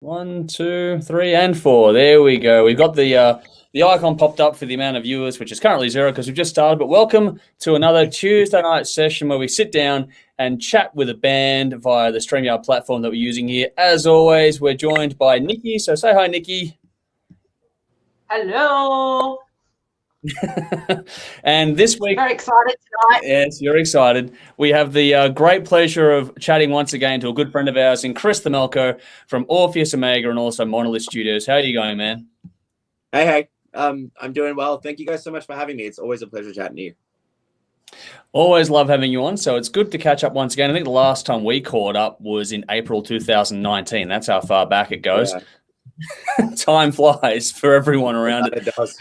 One, two, three, and four. There we go. We've got the icon popped up for the amount of viewers, which is currently zero because we've just started. But welcome to another Tuesday night session where we sit down and chat with a band via the StreamYard platform that we're using here. As always, we're joined by Nikki. So say hi, Nikki. Hello. And this week, very excited tonight. Yes, you're excited. We have the great pleasure of chatting once again to a good friend of ours, in Chris the Melko from Orpheus Omega and also Monolith Studios. How are you going, man? Hey. I'm doing well. Thank you guys so much for having me. It's always a pleasure chatting to you. Always love having you on. So it's good to catch up once again. I think the last time we caught up was in April 2019. That's how far back it goes. Yeah. Time flies for everyone around it. It does.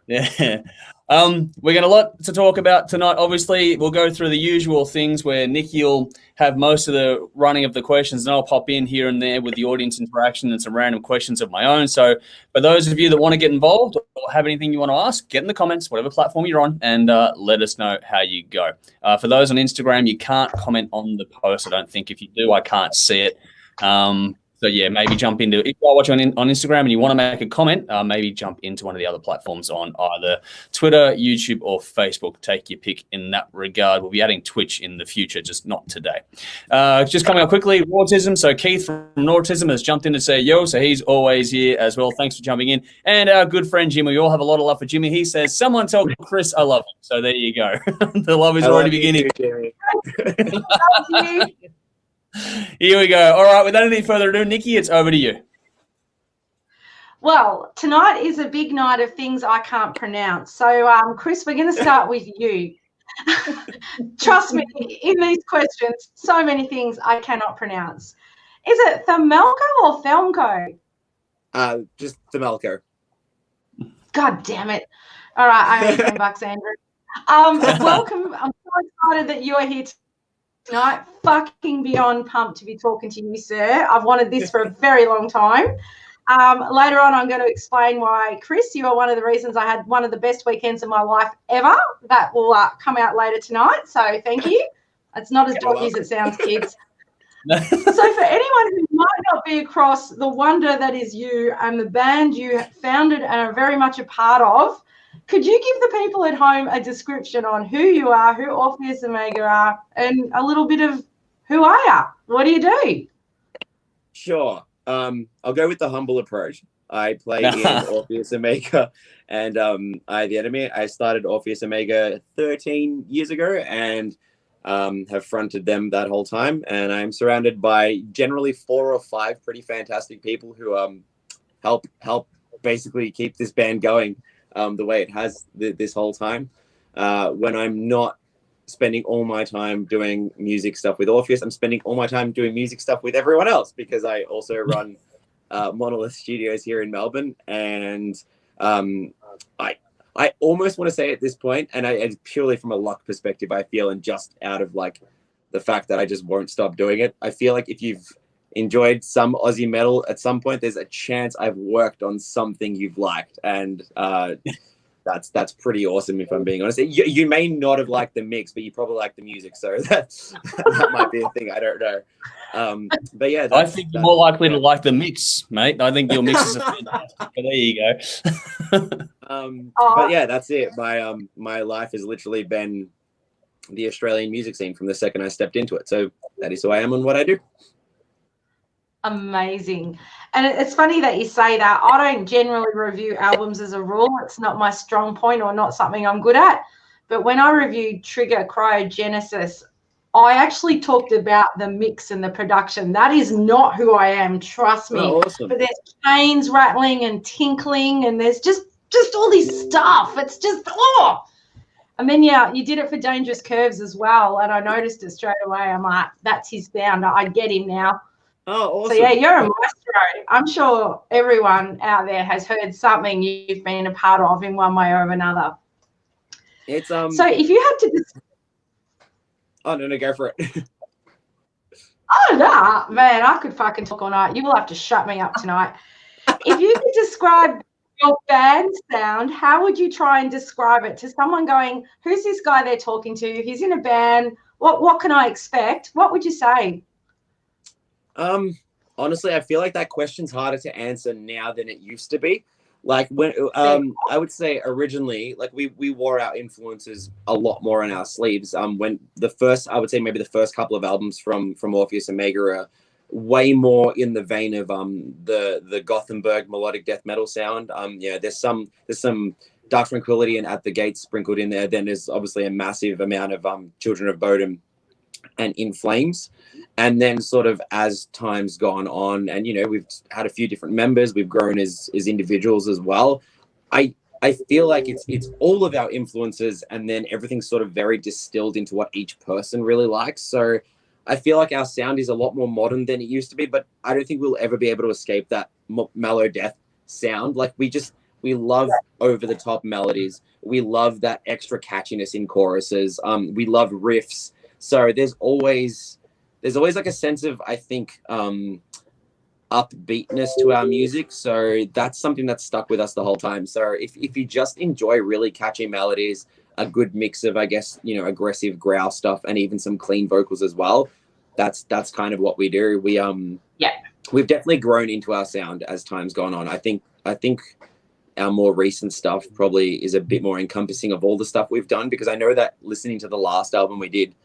Yeah. We're going to lot to talk about tonight. Obviously, we'll go through the usual things where Nikki will have most of the running of the questions, and I'll pop in here and there with the audience interaction and some random questions of my own. So for those of you that want to get involved or have anything you want to ask, get in the comments, whatever platform you're on, and let us know how you go. For those on Instagram, you can't comment on the post, I don't think. If you do, I can't see it. So yeah, maybe jump into, if you're watching on Instagram and you want to make a comment, maybe jump into one of the other platforms on either Twitter, YouTube, or Facebook. Take your pick in that regard. We'll be adding Twitch in the future, just not today. Just coming up quickly, Autism. So Keith from Autism has jumped in to say yo, so he's always here as well. Thanks for jumping in. And our good friend Jimmy, we all have a lot of love for Jimmy. He says, someone tell Chris I love him. So there you go. The love is already beginning. Here we go. All right, without any further ado, Nikki, it's over to you. Well, tonight is a big night of things I can't pronounce. So, Chris, we're going to start with you. Trust me, in these questions, so many things I cannot pronounce. Is it Thelmelco or Thelmco? Just Thelmelco. God damn it. All right, I owe $10, Andrew. Welcome. I'm so excited that you're here tonight. Fucking beyond pumped to be talking to you, sir. I've wanted this for a very long time. Later on, I'm going to explain why, Chris, you are one of the reasons I had one of the best weekends of my life ever. That will come out later tonight, so thank you. It's not as dodgy as it sounds, kids. So for anyone who might not be across the wonder that is you and the band you founded and are very much a part of, could you give the people at home a description on who you are, who Orpheus Omega are, and a little bit of who I are? What do you do? Sure. I'll go with the humble approach. I play in Orpheus Omega and I the enemy. I started Orpheus Omega 13 years ago and have fronted them that whole time. And I'm surrounded by generally 4 or 5 pretty fantastic people who help basically keep this band going. The way it has this whole time. When I'm not spending all my time doing music stuff with Orpheus, I'm spending all my time doing music stuff with everyone else because I also run Monolith Studios here in Melbourne. And I almost want to say at this point, and it's purely from a luck perspective, I feel, and just out of like the fact that I just won't stop doing it. I feel like if you've enjoyed some Aussie metal at some point, there's a chance I've worked on something you've liked, and that's pretty awesome if I'm being honest. You may not have liked the mix, but you probably like the music, so that might be a thing. I don't know. But yeah, I think you're more likely to like the mix, mate. I think your mixes are fantastic. But there you go. But yeah, that's it. My life has literally been the Australian music scene from the second I stepped into it. So that is who I am and what I do. Amazing. And it's funny that you say that. I don't generally review albums as a rule. It's not my strong point or not something I'm good at. But when I reviewed Trigger Cryogenesis, I actually talked about the mix and the production. That is not who I am, trust me. Oh, awesome. But there's chains rattling and tinkling and there's just all this stuff. It's just, oh. And then, yeah, you did it for Dangerous Curves as well. And I noticed it straight away. I'm like, that's his sound. I get him now. Oh, awesome. So, yeah, you're a maestro. I'm sure everyone out there has heard something you've been a part of in one way or another. It's So if you had to... Oh, no, go for it. Oh, no, man, I could fucking talk all night. You will have to shut me up tonight. If you could describe your band sound, how would you try and describe it to someone going, who's this guy they're talking to? He's in a band. What can I expect? What would you say? honestly, I feel like that question's harder to answer now than it used to be. Like when I would say originally, like we wore our influences a lot more on our sleeves. When the first, I would say maybe the first couple of albums from Orpheus Omega are way more in the vein of the Gothenburg melodic death metal sound. Yeah, there's some Dark Tranquility and At the Gates sprinkled in there. Then there's obviously a massive amount of Children of Bodom and In Flames. And then sort of as time's gone on, and we've had a few different members, we've grown as individuals as well. I feel like it's all of our influences, and then everything's sort of very distilled into what each person really likes. So I feel like our sound is a lot more modern than it used to be, but I don't think we'll ever be able to escape that mellow death sound. Like we love over the top melodies. We love that extra catchiness in choruses. We love riffs. So there's always like a sense of, I think, upbeatness to our music. So that's something that's stuck with us the whole time. So if you just enjoy really catchy melodies, a good mix of, I guess, aggressive growl stuff and even some clean vocals as well, that's kind of what we do. We've definitely grown into our sound as time's gone on. I think our more recent stuff probably is a bit more encompassing of all the stuff we've done, because I know that listening to the last album we did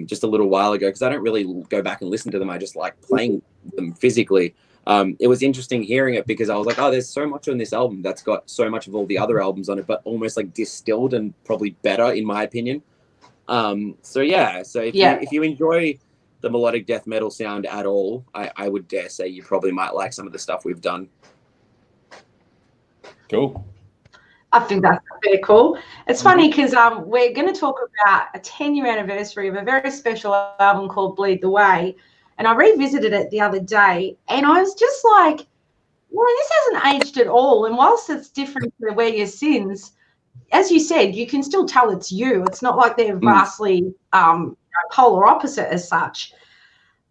just a little while ago, because I don't really go back and listen to them, I just like playing them physically. It was interesting hearing it, because I was like, oh, there's so much on this album that's got so much of all the other albums on it, but almost like distilled and probably better in my opinion. So if you enjoy the melodic death metal sound at all, I would dare say you probably might like some of the stuff we've done. Cool. I think that's very cool. It's funny because we're going to talk about a 10-year anniversary of a very special album called Bleed the Way. And I revisited it the other day, and I was just like, well, this hasn't aged at all. And whilst it's different to Wear Your Sins, as you said, you can still tell it's you. It's not like they're vastly polar opposite as such.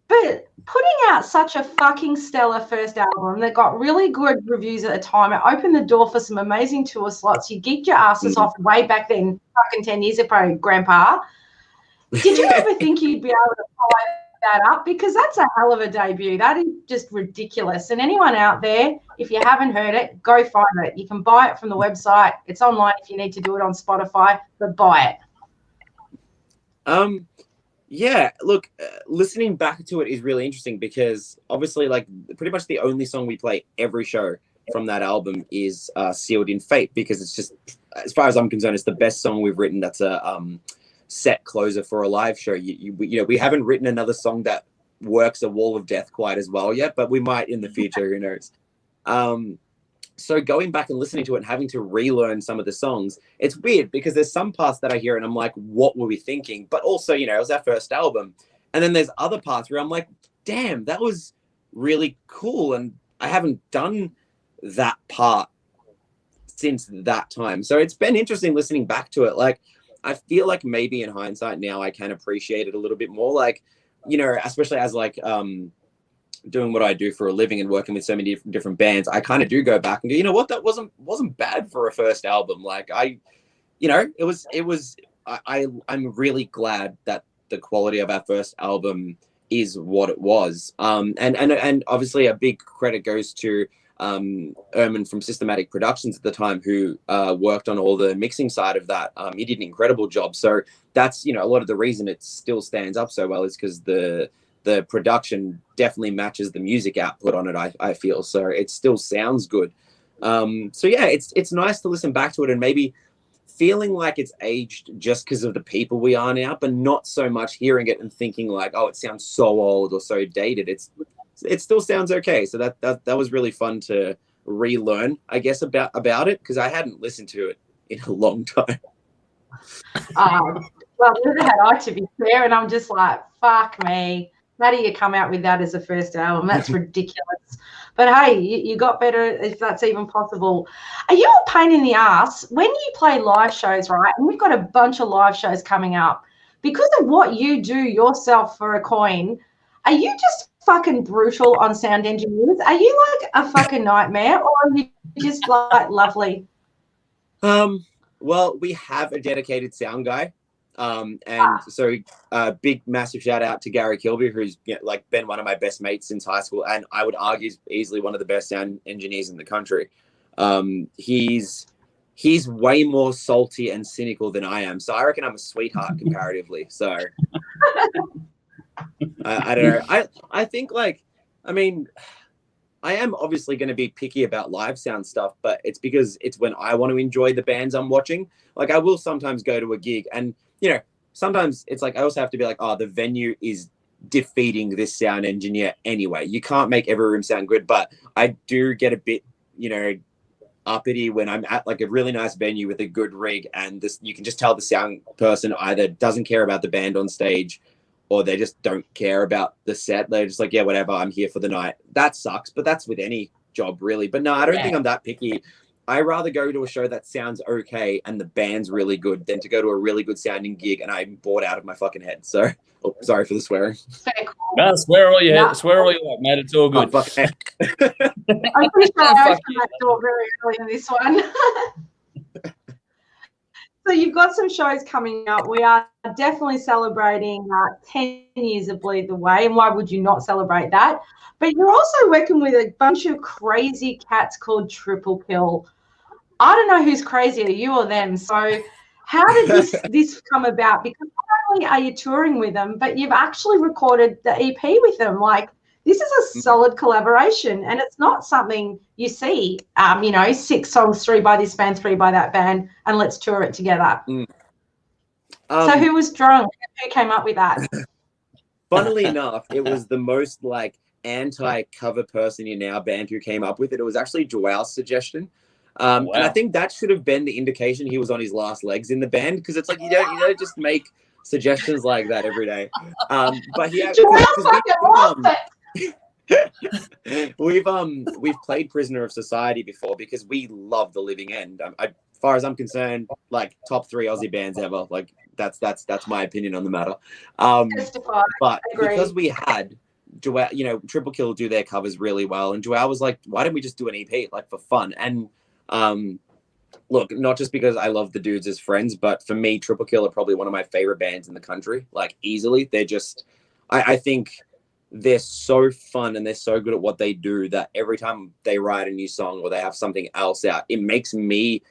But putting out such a fucking stellar first album that got really good reviews at the time, it opened the door for some amazing tour slots. You geeked your asses off way back then, fucking 10 years ago, Grandpa. Did you ever think you'd be able to follow that up? Because that's a hell of a debut. That is just ridiculous. And anyone out there, if you haven't heard it, go find it. You can buy it from the website. It's online if you need to do it on Spotify, but buy it. Yeah, look, listening back to it is really interesting, because obviously, like, pretty much the only song we play every show from that album is Sealed in Fate, because it's just, as far as I'm concerned, it's the best song we've written. That's a set closer for a live show. We haven't written another song that works a Wall of Death quite as well yet, but we might in the future, who knows. So going back and listening to it and having to relearn some of the songs, it's weird, because there's some parts that I hear and I'm like, what were we thinking? But also, it was our first album. And then there's other parts where I'm like, damn, that was really cool. And I haven't done that part since that time. So it's been interesting listening back to it. Like, I feel like maybe in hindsight now I can appreciate it a little bit more. Like, especially as like, doing what I do for a living and working with so many different bands, I kind of do go back and go, you know what, that wasn't bad for a first album. Like I'm really glad that the quality of our first album is what it was. And obviously a big credit goes to Erman from Systematic Productions at the time, who worked on all the mixing side of that. He did an incredible job. So that's, a lot of the reason it still stands up so well is because the production definitely matches the music output on it, I feel. So it still sounds good. So yeah, it's nice to listen back to it and maybe feeling like it's aged just because of the people we are now, but not so much hearing it and thinking like, oh, it sounds so old or so dated. It still sounds okay. So that was really fun to relearn, I guess, about it, because I hadn't listened to it in a long time. Well, neither had I, to be fair, and I'm just like, fuck me. How do you come out with that as a first album? That's ridiculous. But hey, you got better, if that's even possible. Are you a pain in the ass when you play live shows, right? And we've got a bunch of live shows coming up. Because of what you do yourself for a coin, are you just fucking brutal on sound engineers? Are you like a fucking nightmare, or are you just like lovely? Well, we have a dedicated sound guy. And so big, massive shout out to Gary Kilby, who's like been one of my best mates since high school. And I would argue is easily one of the best sound engineers in the country. He's way more salty and cynical than I am. So I reckon I'm a sweetheart comparatively. So I don't know. I think like, I mean, I am obviously going to be picky about live sound stuff, but it's because it's when I want to enjoy the bands I'm watching. Like I will sometimes go to a gig and, you know, sometimes it's like, I also have to be like, oh, the venue is defeating this sound engineer anyway. You can't make every room sound good, but I do get a bit, you know, uppity when I'm at like a really nice venue with a good rig and this, you can just tell the sound person either doesn't care about the band on stage or they just don't care about the set. They're just like, yeah, whatever, I'm here for the night. That sucks, but that's with any job really. But no, I don't think I'm that picky. I rather go to a show that sounds okay and the band's really good than to go to a really good sounding gig and I'm bored out of my fucking head. So, sorry for the swearing. No, swear all you like, mate. It's all good. I'm pretty sure I opened that door very early in this one. So you've got some shows coming up. We are definitely celebrating 10 years of Bleed the Way, and why would you not celebrate that? But you're also working with a bunch of crazy cats called Triple Kill. I don't know who's crazier, you or them. So how did this come about? Because not only are you touring with them, but you've actually recorded the EP with them. Like, this is a solid collaboration, and it's not something you see, you know, 6 songs, 3 by this band, 3 by that band, and let's tour it together. So who was drunk? Who came up with that? Funnily enough, it was the most like anti-cover person in our band who came up with it. It was actually Joel's suggestion. Wow. And I think that should have been the indication he was on his last legs in the band, because it's like you don't just make suggestions like that every day. But yeah, we've played Prisoner of Society before because we love The Living End. As far as I'm concerned, like top 3 Aussie bands ever. Like that's my opinion on the matter. But because we had Joel, you know, Triple Kill do their covers really well, and Joel was like, why don't we just do an EP like for fun? And look, not just because I love the dudes as friends, but for me, Triple Kill are probably one of my favorite bands in the country. Like easily, they're just, I think they're so fun and they're so good at what they do that every time they write a new song or they have something else out, it makes me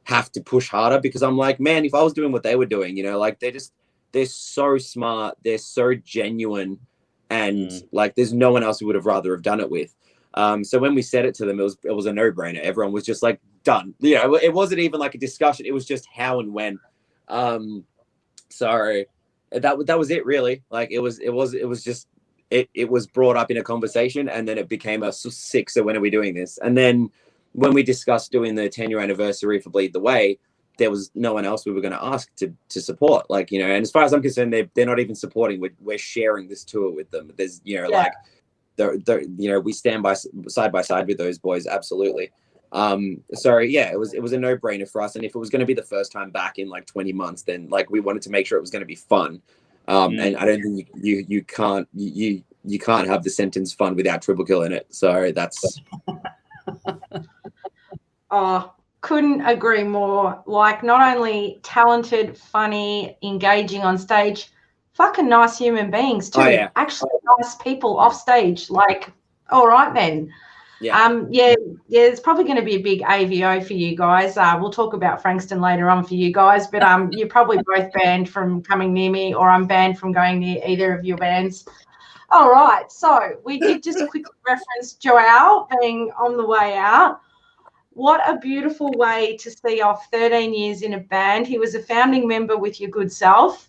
have to push harder, because I'm like, man, if I was doing what they were doing, you know, like they're so smart, they're so genuine, and like there's no one else who would have rather have done it with. So when we said it to them, it was a no-brainer. Everyone was just like, done. You know, it wasn't even like a discussion. It was just how and when. So that was it really. Like it was just it was brought up in a conversation, and then it became a sick. So when are we doing this? And then when we discussed doing the 10-year anniversary for Bleed the Way, there was no one else we were going to ask to support. Like, you know, and as far as I'm concerned, they're not even supporting. We're sharing this tour with them. There's, you know, like, you know, we stand side by side with those boys. Absolutely. So yeah, it was a no brainer for us. And if it was going to be the first time back in like 20 months, then like we wanted to make sure it was going to be fun. And I don't think you can't have the sentence fun without Triple Kill in it. So that's. Oh, couldn't agree more. Like, not only talented, funny, engaging on stage, fucking nice human beings too. Oh, yeah. Actually nice people off stage. Like, all right then. Yeah. It's probably going to be a big AVO for you guys. We'll talk about Frankston later on for you guys, but you're probably both banned from coming near me, or I'm banned from going near either of your bands. All right, so we did just quickly reference Joel being on the way out. What a beautiful way to see off 13 years in a band. He was a founding member with your good self,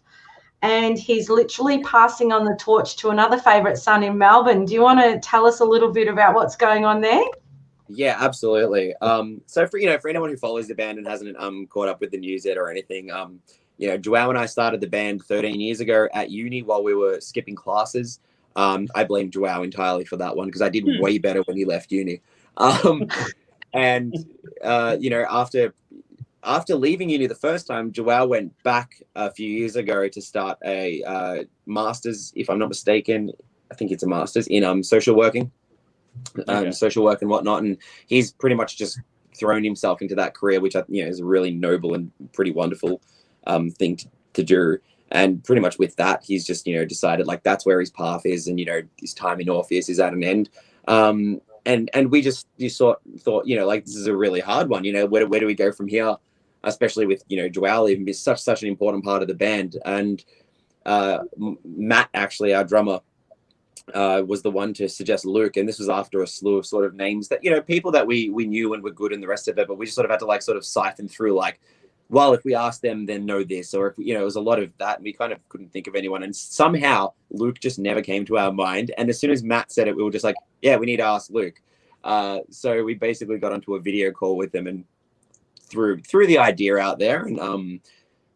and he's literally passing on the torch to another favourite son in Melbourne. Do you want to tell us a little bit about what's going on there? Yeah, absolutely. So for anyone who follows the band and hasn't caught up with the news yet or anything, you know, Joao and I started the band 13 years ago at uni while we were skipping classes. I blame Joao entirely for that one, because I did way better when he left uni. And you know, after leaving uni the first time, Joao went back a few years ago to start a master's, if I'm not mistaken. I think it's a master's in social working, social work and whatnot. And he's pretty much just thrown himself into that career, which is a really noble and pretty wonderful thing to do. And pretty much with that, he's just, decided like that's where his path is, and, his time in Orpheus is at an end. And we just thought, like, this is a really hard one, where do we go from here? Especially with, Joao even is such an important part of the band. And Matt, actually, our drummer, was the one to suggest Luke. And this was after a slew of sort of names that, people that we knew and were good and the rest of it, but we just sort of had to like sort of siphon through like, well, if we ask them, then know this, or if, it was a lot of that. And we kind of couldn't think of anyone. And somehow Luke just never came to our mind. And as soon as Matt said it, we were just like, yeah, we need to ask Luke. So we basically got onto a video call with him and threw the idea out there. And,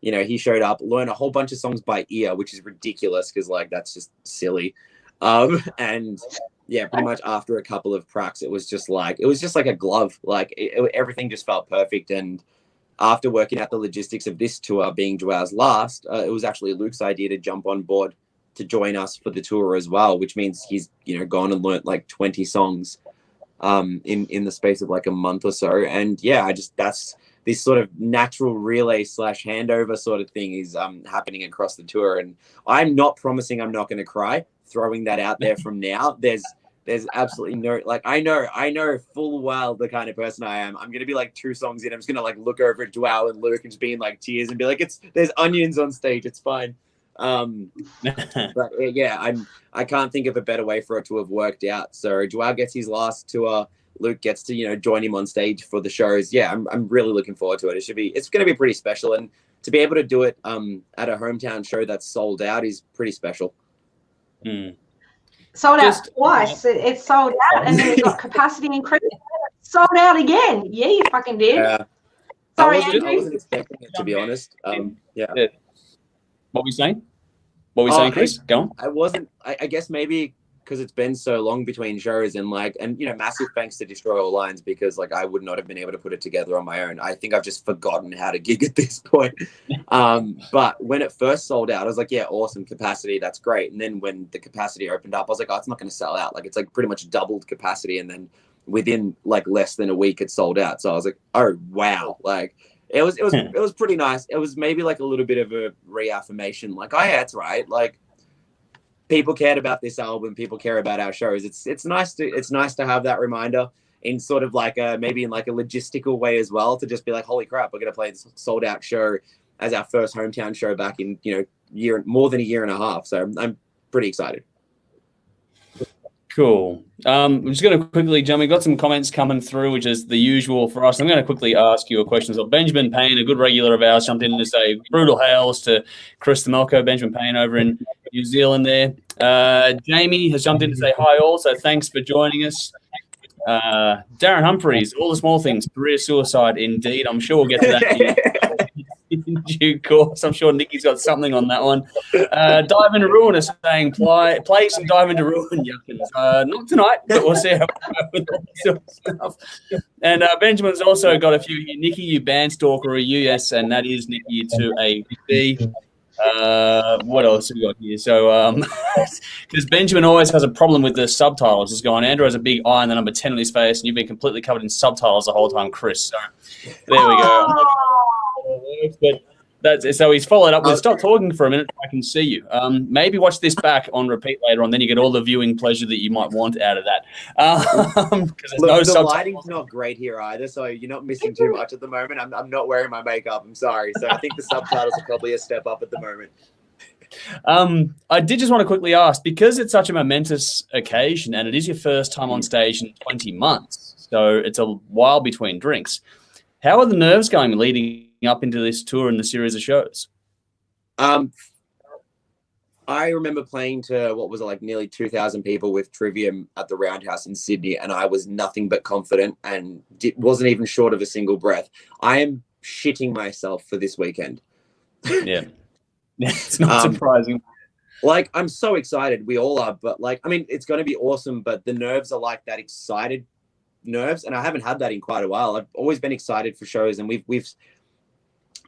he showed up, learned a whole bunch of songs by ear, which is ridiculous because like, that's just silly. And yeah, pretty much after a couple of cracks, it was just like a glove. Like everything just felt perfect. And after working out the logistics of this tour being Joao's last, it was actually Luke's idea to jump on board to join us for the tour as well, which means he's, gone and learnt like 20 songs in the space of like a month or so. And yeah, that's this sort of natural relay / handover sort of thing is happening across the tour. And I'm not promising I'm not going to cry, throwing that out there from now. There's absolutely no, like, I know full well the kind of person I am. I'm going to be like 2 songs in. I'm just going to like look over at Joao and Luke and just be in like tears and be like, there's onions on stage. It's fine. But yeah, I can't think of a better way for it to have worked out. So Joao gets his last tour. Luke gets to, join him on stage for the shows. Yeah, I'm really looking forward to it. It's going to be pretty special. And to be able to do it at a hometown show that's sold out is pretty special. Mm. Sold out twice. It's sold out, and then we've got capacity increase. Sold out again. Yeah, you fucking did. Sorry, I wasn't expecting it, to be honest. Yeah. What were you saying? What were you saying, Chris? Go on. I wasn't. I guess maybe because it's been so long between shows and massive thanks to Destroy All Lines, because like I would not have been able to put it together on my own. I think I've just forgotten how to gig at this point. But when it first sold out, I was like, yeah, awesome capacity. That's great. And then when the capacity opened up, I was like, oh, it's not going to sell out. Like it's like pretty much doubled capacity. And then within like less than a week, it sold out. So I was like, oh, wow. Like it was pretty nice. It was maybe like a little bit of a reaffirmation. Like, oh yeah, that's right. Like, people cared about this album. People care about our shows. It's nice to have that reminder in sort of like maybe in like a logistical way as well, to just be like, holy crap, we're going to play this sold out show as our first hometown show back in, more than a year and a half. So I'm pretty excited. Cool. I'm just going to quickly jump. We've got some comments coming through, which is the usual for us. I'm going to quickly ask you a question. So Benjamin Payne, a good regular of ours, jumped in to say brutal hails to Chris the Melko, Benjamin Payne over in New Zealand there. Jamie has jumped in to say hi all, so thanks for joining us. Darren Humphreys, all the small things, career suicide indeed. I'm sure we'll get to that in due course. I'm sure Nicky's got something on that one. Dive into Ruin is saying play some Dive into Ruin, Yuckins. Not tonight, but we'll see how we go with all this sort of stuff. And Benjamin's also got a few here. Nicky, you band stalker, yes, and that is Nicky to a B. What else have we got here? So, because Benjamin always has a problem with the subtitles. He's going, Andrew has a big eye and the number 10 on his face, and you've been completely covered in subtitles the whole time, Chris. So, there we go. But so he's followed up with, stop talking for a minute so I can see you. Maybe watch this back on repeat later on, then you get all the viewing pleasure that you might want out of that. The lighting's not great here either, so you're not missing too much at the moment. I'm not wearing my makeup, I'm sorry. So I think the subtitles are probably a step up at the moment. I did just want to quickly ask, because it's such a momentous occasion and it is your first time on stage in 20 months, so it's a while between drinks. How are the nerves going leading up into this tour and the series of shows? I remember playing to what was it, like nearly 2,000 people with Trivium at the Roundhouse in Sydney, and I was nothing but confident and wasn't even short of a single breath. I am shitting myself for this weekend. Yeah. It's not surprising. Like, I'm so excited. We all are, but like, I mean, it's going to be awesome, but the nerves are like that excited nerves, and I haven't had that in quite a while. I've always been excited for shows, and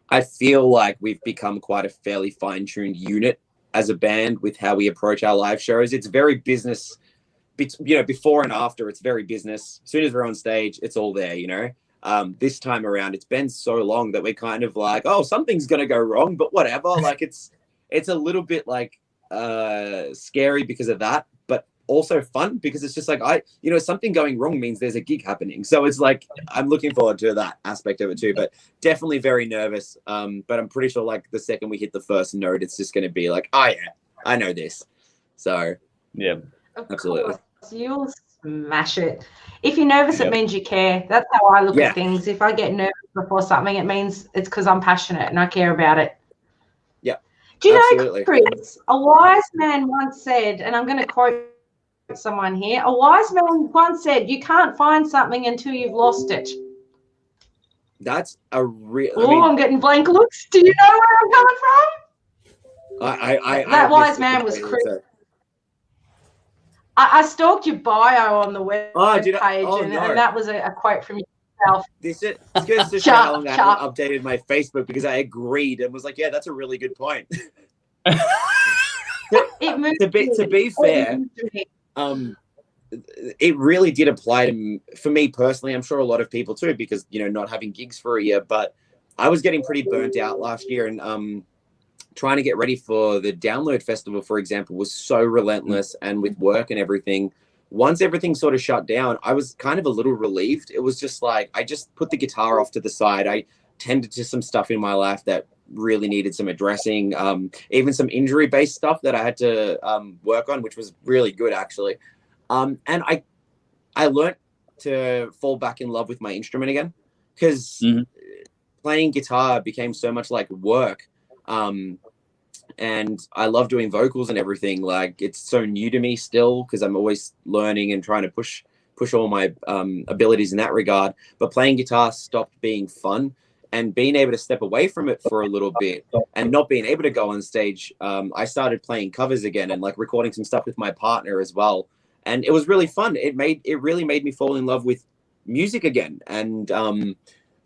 I feel like we've become quite a fairly fine-tuned unit as a band with how we approach our live shows. It's very business, before and after, it's very business. As soon as we're on stage, it's all there, this time around, it's been so long that we're kind of like, oh, something's gonna go wrong, but whatever. Like it's a little bit like scary because of that, but also fun because it's just like something going wrong means there's a gig happening. So it's like I'm looking forward to that aspect of it too, but definitely very nervous. But I'm pretty sure like the second we hit the first note, it's just gonna be like, oh yeah, I know this. So yeah, absolutely. You'll smash it. If you're nervous, Yep. it means you care. That's how I look Yeah. at things. If I get nervous before something, it means it's because I'm passionate and I care about it. Yeah. Do you absolutely. know, Chris, a wise man once said, and I'm going to quote someone here, a wise man once said, you can't find something until you've lost it. That's a real. Oh, I'm getting blank looks. Do you know where I'm coming from? That wise man was Chris. I stalked your bio on the web page, and that was a quote from yourself. This goes to show how long I haven't updated my Facebook because I agreed and was like, yeah, that's a really good point. To be fair, it really did apply to for me personally. I'm sure a lot of people too, because not having gigs for a year, but I was getting pretty burnt out last year, and trying to get ready for the Download Festival, for example, was so relentless, and with work and everything. Once everything sort of shut down, I was kind of a little relieved. It was just like I just put the guitar off to the side. I tended to some stuff in my life that really needed some addressing, even some injury-based stuff that I had to work on, which was really good actually. And I learned to fall back in love with my instrument again, because playing guitar became so much like work. And I love doing vocals and everything. Like it's so new to me still because I'm always learning and trying to push all my abilities in that regard. But playing guitar stopped being fun, and being able to step away from it for a little bit and not being able to go on stage, I started playing covers again and like recording some stuff with my partner as well. And it was really fun. It really made me fall in love with music again. And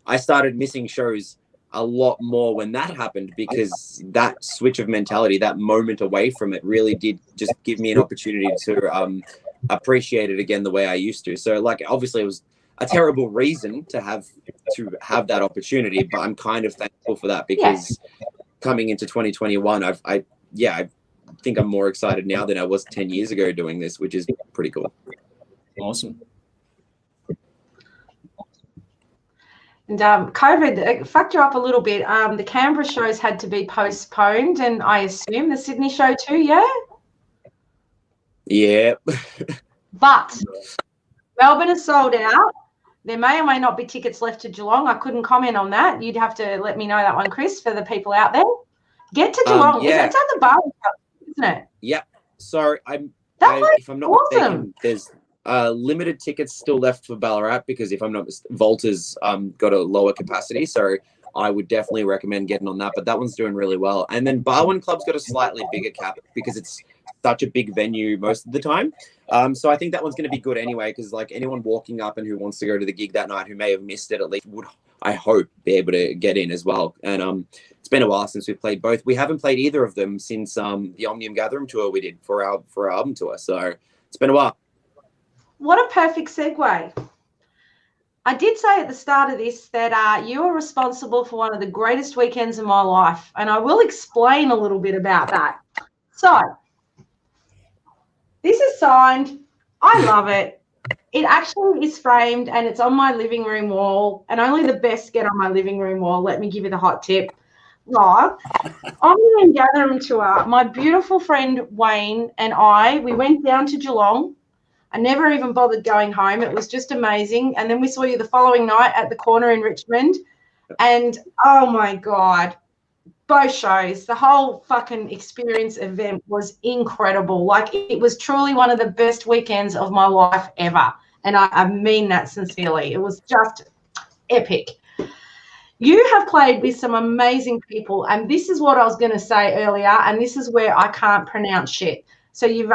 I started missing shows a lot more when that happened, because that switch of mentality, that moment away from it, really did just give me an opportunity to appreciate it again the way I used to. So like obviously it was a terrible reason to have that opportunity, but I'm kind of thankful for that, because coming into 2021, I think I'm more excited now than I was 10 years ago doing this, which is pretty cool. Awesome. And COVID fucked you up a little bit. The Canberra shows had to be postponed, and I assume the Sydney show too, yeah? Yeah. But Melbourne is sold out. There may or may not be tickets left to Geelong. I couldn't comment on that. You'd have to let me know that one, Chris, for the people out there. Get to Geelong. Yeah. It's at the bar, isn't it? Yep. So if I'm not mistaken, there's limited tickets still left for Ballarat, because if I'm not Volta's got a lower capacity, so I would definitely recommend getting on that. But that one's doing really well. And then Barwon Club's got a slightly bigger cap because it's such a big venue most of the time. So I think that one's going to be good anyway, because like anyone walking up and who wants to go to the gig that night who may have missed it at least would, I hope, be able to get in as well. And it's been a while since we've played both. We haven't played either of them since the Omnium Gatherum tour we did for our album tour. So it's been a while. What a perfect segue. I did say at the start of this that you are responsible for one of the greatest weekends of my life, and I will explain a little bit about that. So, this is signed. I love it. It actually is framed, and it's on my living room wall, and only the best get on my living room wall. Let me give you the hot tip. Right. On the Gathering tour, my beautiful friend Wayne and we went down to Geelong. I never even bothered going home. It was just amazing. And then we saw you the following night at the Corner in Richmond. And, oh, my God, both shows, the whole fucking experience event was incredible. Like, it was truly one of the best weekends of my life ever. And I mean that sincerely. It was just epic. You have played with some amazing people. And this is what I was going to say earlier. And this is where I can't pronounce shit. So you've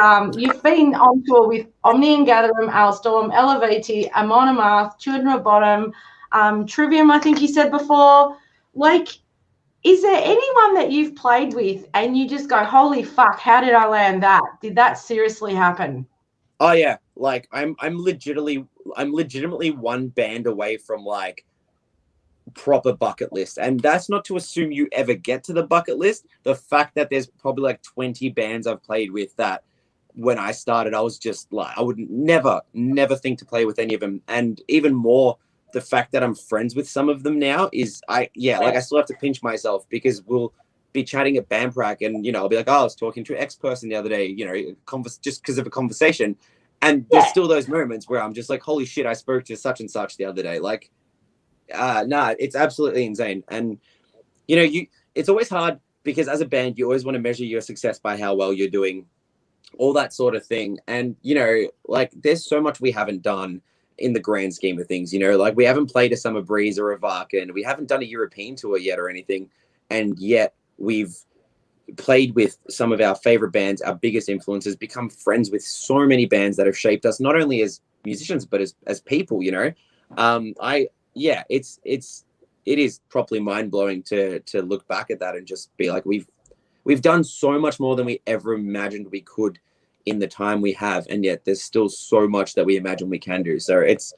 been on tour with Omnium Gatherum, Alstorm, Elevati, Amon Amarth, Children of Bottom, Trivium, I think you said before. Like, is there anyone that you've played with and you just go, holy fuck, how did I land that? Did that seriously happen? Oh yeah, like I'm legitimately one band away from like proper bucket list. And that's not to assume you ever get to the bucket list. The fact that there's probably like 20 bands I've played with that when I started, I was just like, I would never think to play with any of them. And even more, the fact that I'm friends with some of them now is I still have to pinch myself, because we'll be chatting at band prac and, I'll be like, oh, I was talking to X person the other day, just because of a conversation. And there's still those moments where I'm just like, holy shit, I spoke to such and such the other day. Like, it's absolutely insane. And, it's always hard because as a band, you always want to measure your success by how well you're doing, all that sort of thing. And, like there's so much we haven't done in the grand scheme of things, like we haven't played a Summer Breeze or a Varken. We haven't done a European tour yet or anything. And yet we've played with some of our favorite bands, our biggest influences, become friends with so many bands that have shaped us, not only as musicians, but as people, it is properly mind blowing to look back at that and just be like, we've done so much more than we ever imagined we could in the time we have, and yet there's still so much that we imagine we can do. So it's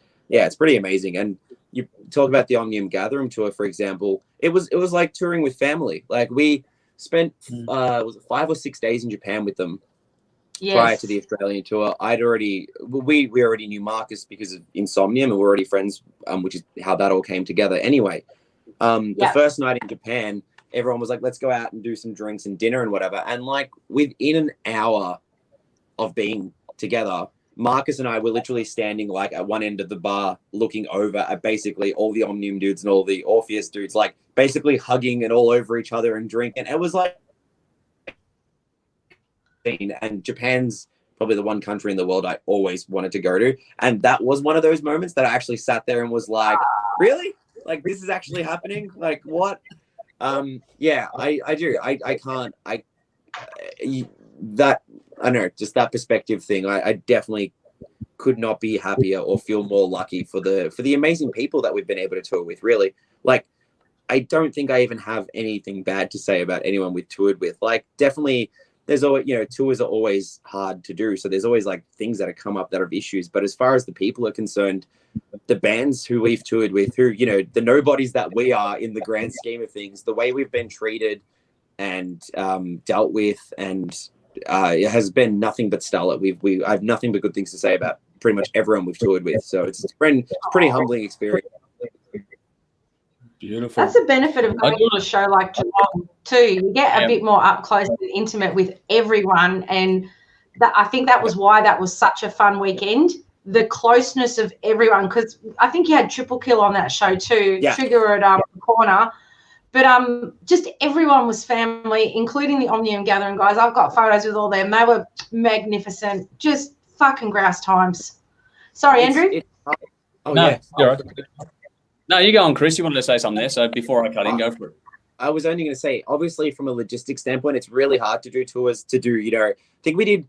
pretty amazing. And you talk about the Omnium Gathering tour, for example, it was like touring with family. Like we spent was it 5 or 6 days in Japan with them prior to the Australian tour. We already knew Marcus because of Insomnium, and we're already friends, which is how that all came together. Anyway, the first night in Japan, everyone was like, let's go out and do some drinks and dinner and whatever. And like within an hour of being together, Marcus and I were literally standing like at one end of the bar looking over at basically all the Omnium dudes and all the Orpheus dudes, like basically hugging and all over each other and drinking. It was like, and Japan's probably the one country in the world I always wanted to go to. And that was one of those moments that I actually sat there and was like, really? Like, this is actually happening? Like, what? I do. I can't. I don't know, just that perspective thing. I definitely could not be happier or feel more lucky for the amazing people that we've been able to tour with. Really, like, I don't think I even have anything bad to say about anyone we've toured with. Like, definitely, there's always, tours are always hard to do, so there's always like things that have come up that are issues. But as far as the people are concerned, the bands who we've toured with, who the nobodies that we are in the grand scheme of things, the way we've been treated and dealt with, and it has been nothing but stellar. I have nothing but good things to say about pretty much everyone we've toured with. So it's been a pretty humbling experience. Beautiful. That's the benefit of going to a show like Geelong too. You get a bit more up close and intimate with everyone, and I think that was why that was such a fun weekend. The closeness of everyone, because I think you had Triple Kill on that show too. Yeah. Trigger at the corner. But just everyone was family, including the Omnium Gathering guys. I've got photos with all them. They were magnificent. Just fucking grouse times. Sorry, Andrew? You're right. No, you go on, Chris. You wanted to say something there, so before I cut in, go for it. I was only going to say, obviously, from a logistics standpoint, it's really hard to do tours I think we did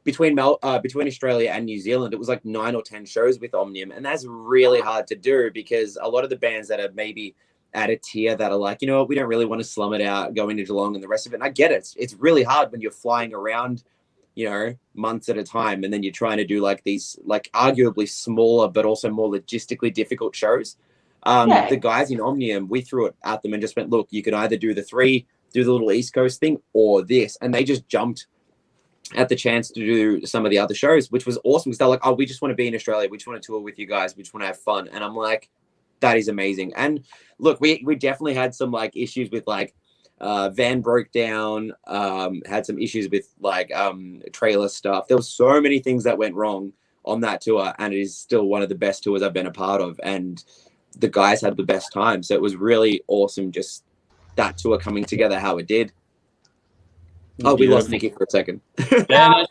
between Australia and New Zealand, it was like 9 or 10 shows with Omnium, and that's really hard to do because a lot of the bands that are maybe at a tier that are like, we don't really want to slum it out going to Geelong and the rest of it. And I get it. It's really hard when you're flying around, months at a time, and then you're trying to do like these, like arguably smaller, but also more logistically difficult shows. The guys in Omnium, we threw it at them and just went, look, you could either do the little East Coast thing or this. And they just jumped at the chance to do some of the other shows, which was awesome because they're like, oh, we just want to be in Australia. We just want to tour with you guys. We just want to have fun. And I'm like, that is amazing. And look, we definitely had some like issues with like van broke down, had some issues with like trailer stuff. There was so many things that went wrong on that tour, and it is still one of the best tours I've been a part of. And the guys had the best time. So it was really awesome just that tour coming together how it did. Oh, we lost Nikki for a second. I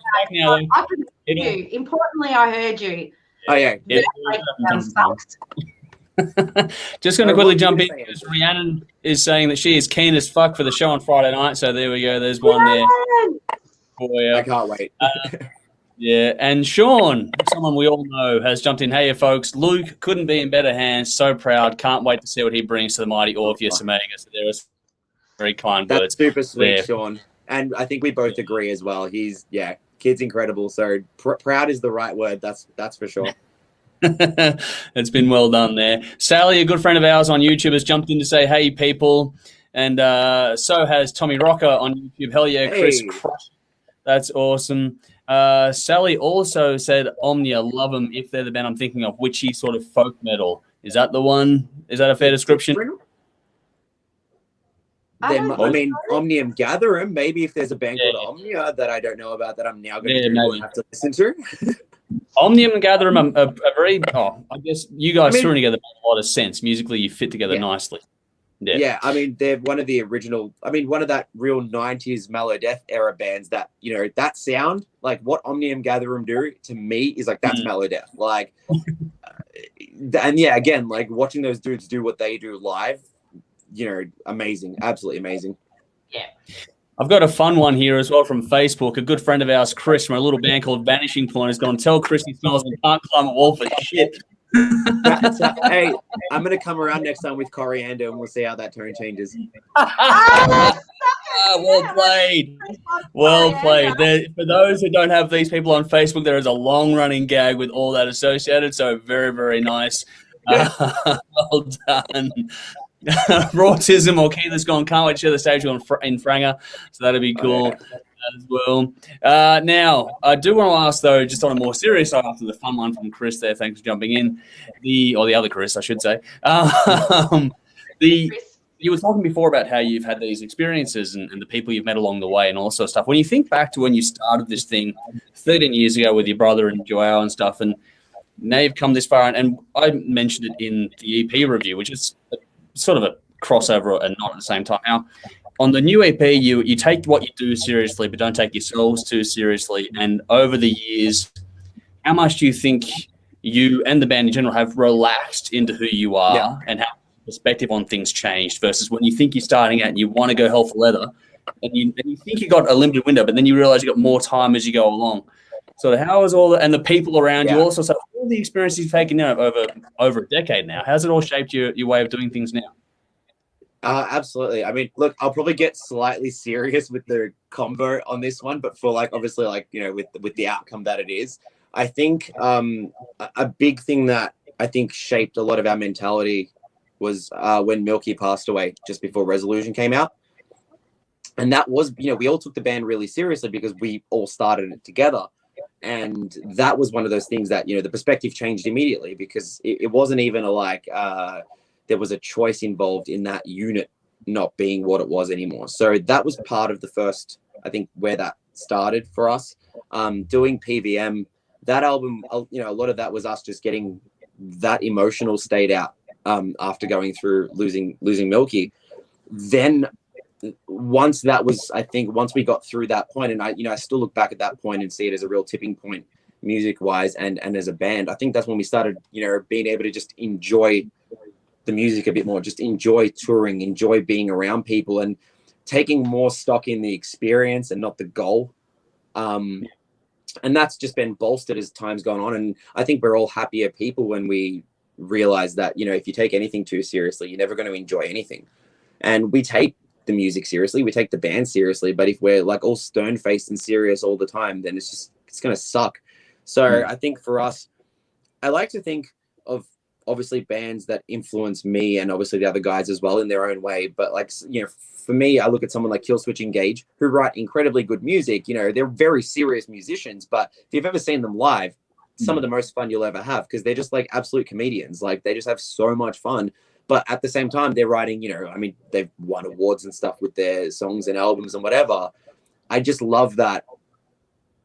couldn't hear you. Importantly, I heard you. Oh, yeah. Just going to quickly jump in because Rhiannon is saying that she is keen as fuck for the show on Friday night. So there we go. There's one there. I can't wait. Yeah, and Sean, someone we all know, has jumped in. Hey, folks, Luke couldn't be in better hands. So proud. Can't wait to see what he brings to the mighty Orpheus Omega. So there is very kind words. That's super sweet, there. Sean. And I think we both agree as well. He's, kid's incredible. So proud is the right word. That's for sure. It's been well done there. Sally, a good friend of ours on YouTube, has jumped in to say, hey, people. And so has Tommy Rocker on YouTube. Hell yeah, Chris. Hey. That's awesome. Sally also said, Omnia, love them if they're the band I'm thinking of, witchy sort of folk metal. Is that the one? Is that a fair description? I mean, Omnium Gatherum. Maybe if there's a band called Omnia that I don't know about that I'm now going to have to listen to. Omnium and Gatherum are very. Oh, I guess you guys threw together make a lot of sense. Musically, you fit together nicely. Yeah, I mean, they're one of the original. I mean, one of that real '90s mellow death era bands that that sound like what Omnium Gatherum do to me is like that's mellow death. Like, and yeah, again, like watching those dudes do what they do live. Amazing, absolutely amazing. Yeah. I've got a fun one here as well from Facebook. A good friend of ours, Chris, from a little band called Vanishing Point, has gone, tell Chris he smells and can't climb a wall for shit. Hey, I'm going to come around next time with coriander and we'll see how that tone changes. Well played. Well played. For those who don't have these people on Facebook, there is a long-running gag with all that associated, so very, very nice. Well done. Rautism or Keith's gone, can't wait to share the stage in Franger, so that'll be cool as well. Now, I do want to ask, though, just on a more serious side after the fun one from Chris there, thanks for jumping in, the other Chris, I should say. You were talking before about how you've had these experiences and the people you've met along the way and all sorts of stuff. When you think back to when you started this thing 13 years ago with your brother and Joao and stuff, and now you've come this far, and I mentioned it in the EP review, which is sort of a crossover and not at the same time. Now, on the new EP, you take what you do seriously, but don't take yourselves too seriously. And over the years, how much do you think you and the band in general have relaxed into who you are and how perspective on things changed versus when you think you're starting out and you want to go hell for leather and you think you got a limited window, but then you realize you got more time as you go along. So how is all that, and the people around you also, so all the experiences you've taken over a decade now, how's it all shaped your way of doing things now? Absolutely. I mean, look, I'll probably get slightly serious with the combo on this one, but for obviously with the outcome that it is, I think a big thing that I think shaped a lot of our mentality was when Milky passed away just before Resolution came out. And that was, we all took the band really seriously because we all started it together. And that was one of those things that, the perspective changed immediately because it wasn't even there was a choice involved in that unit not being what it was anymore. So that was part of the first, I think, where that started for us. Doing PVM, that album, a lot of that was us just getting that emotional state out after going through losing Milky. Then once we got through that point, and I still look back at that point and see it as a real tipping point music wise and as a band, I think that's when we started, being able to just enjoy the music a bit more, just enjoy touring, enjoy being around people and taking more stock in the experience and not the goal. And that's just been bolstered as time's gone on. And I think we're all happier people when we realize that, if you take anything too seriously, you're never going to enjoy anything. And we take the music seriously, we take the band seriously, but if we're all stone-faced and serious all the time, then it's going to suck. So I think for us, I like to think of obviously bands that influence me and obviously the other guys as well in their own way. But for me, I look at someone like Killswitch Engage, who write incredibly good music. They're very serious musicians, but if you've ever seen them live, some of the most fun you'll ever have because they're just absolute comedians. They just have so much fun. But at the same time, they're writing, they've won awards and stuff with their songs and albums and whatever. I just love that.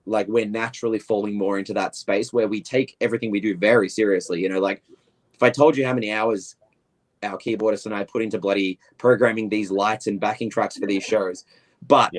We're naturally falling more into that space where we take everything we do very seriously. If I told you how many hours our keyboardist and I put into bloody programming these lights and backing tracks for these shows, but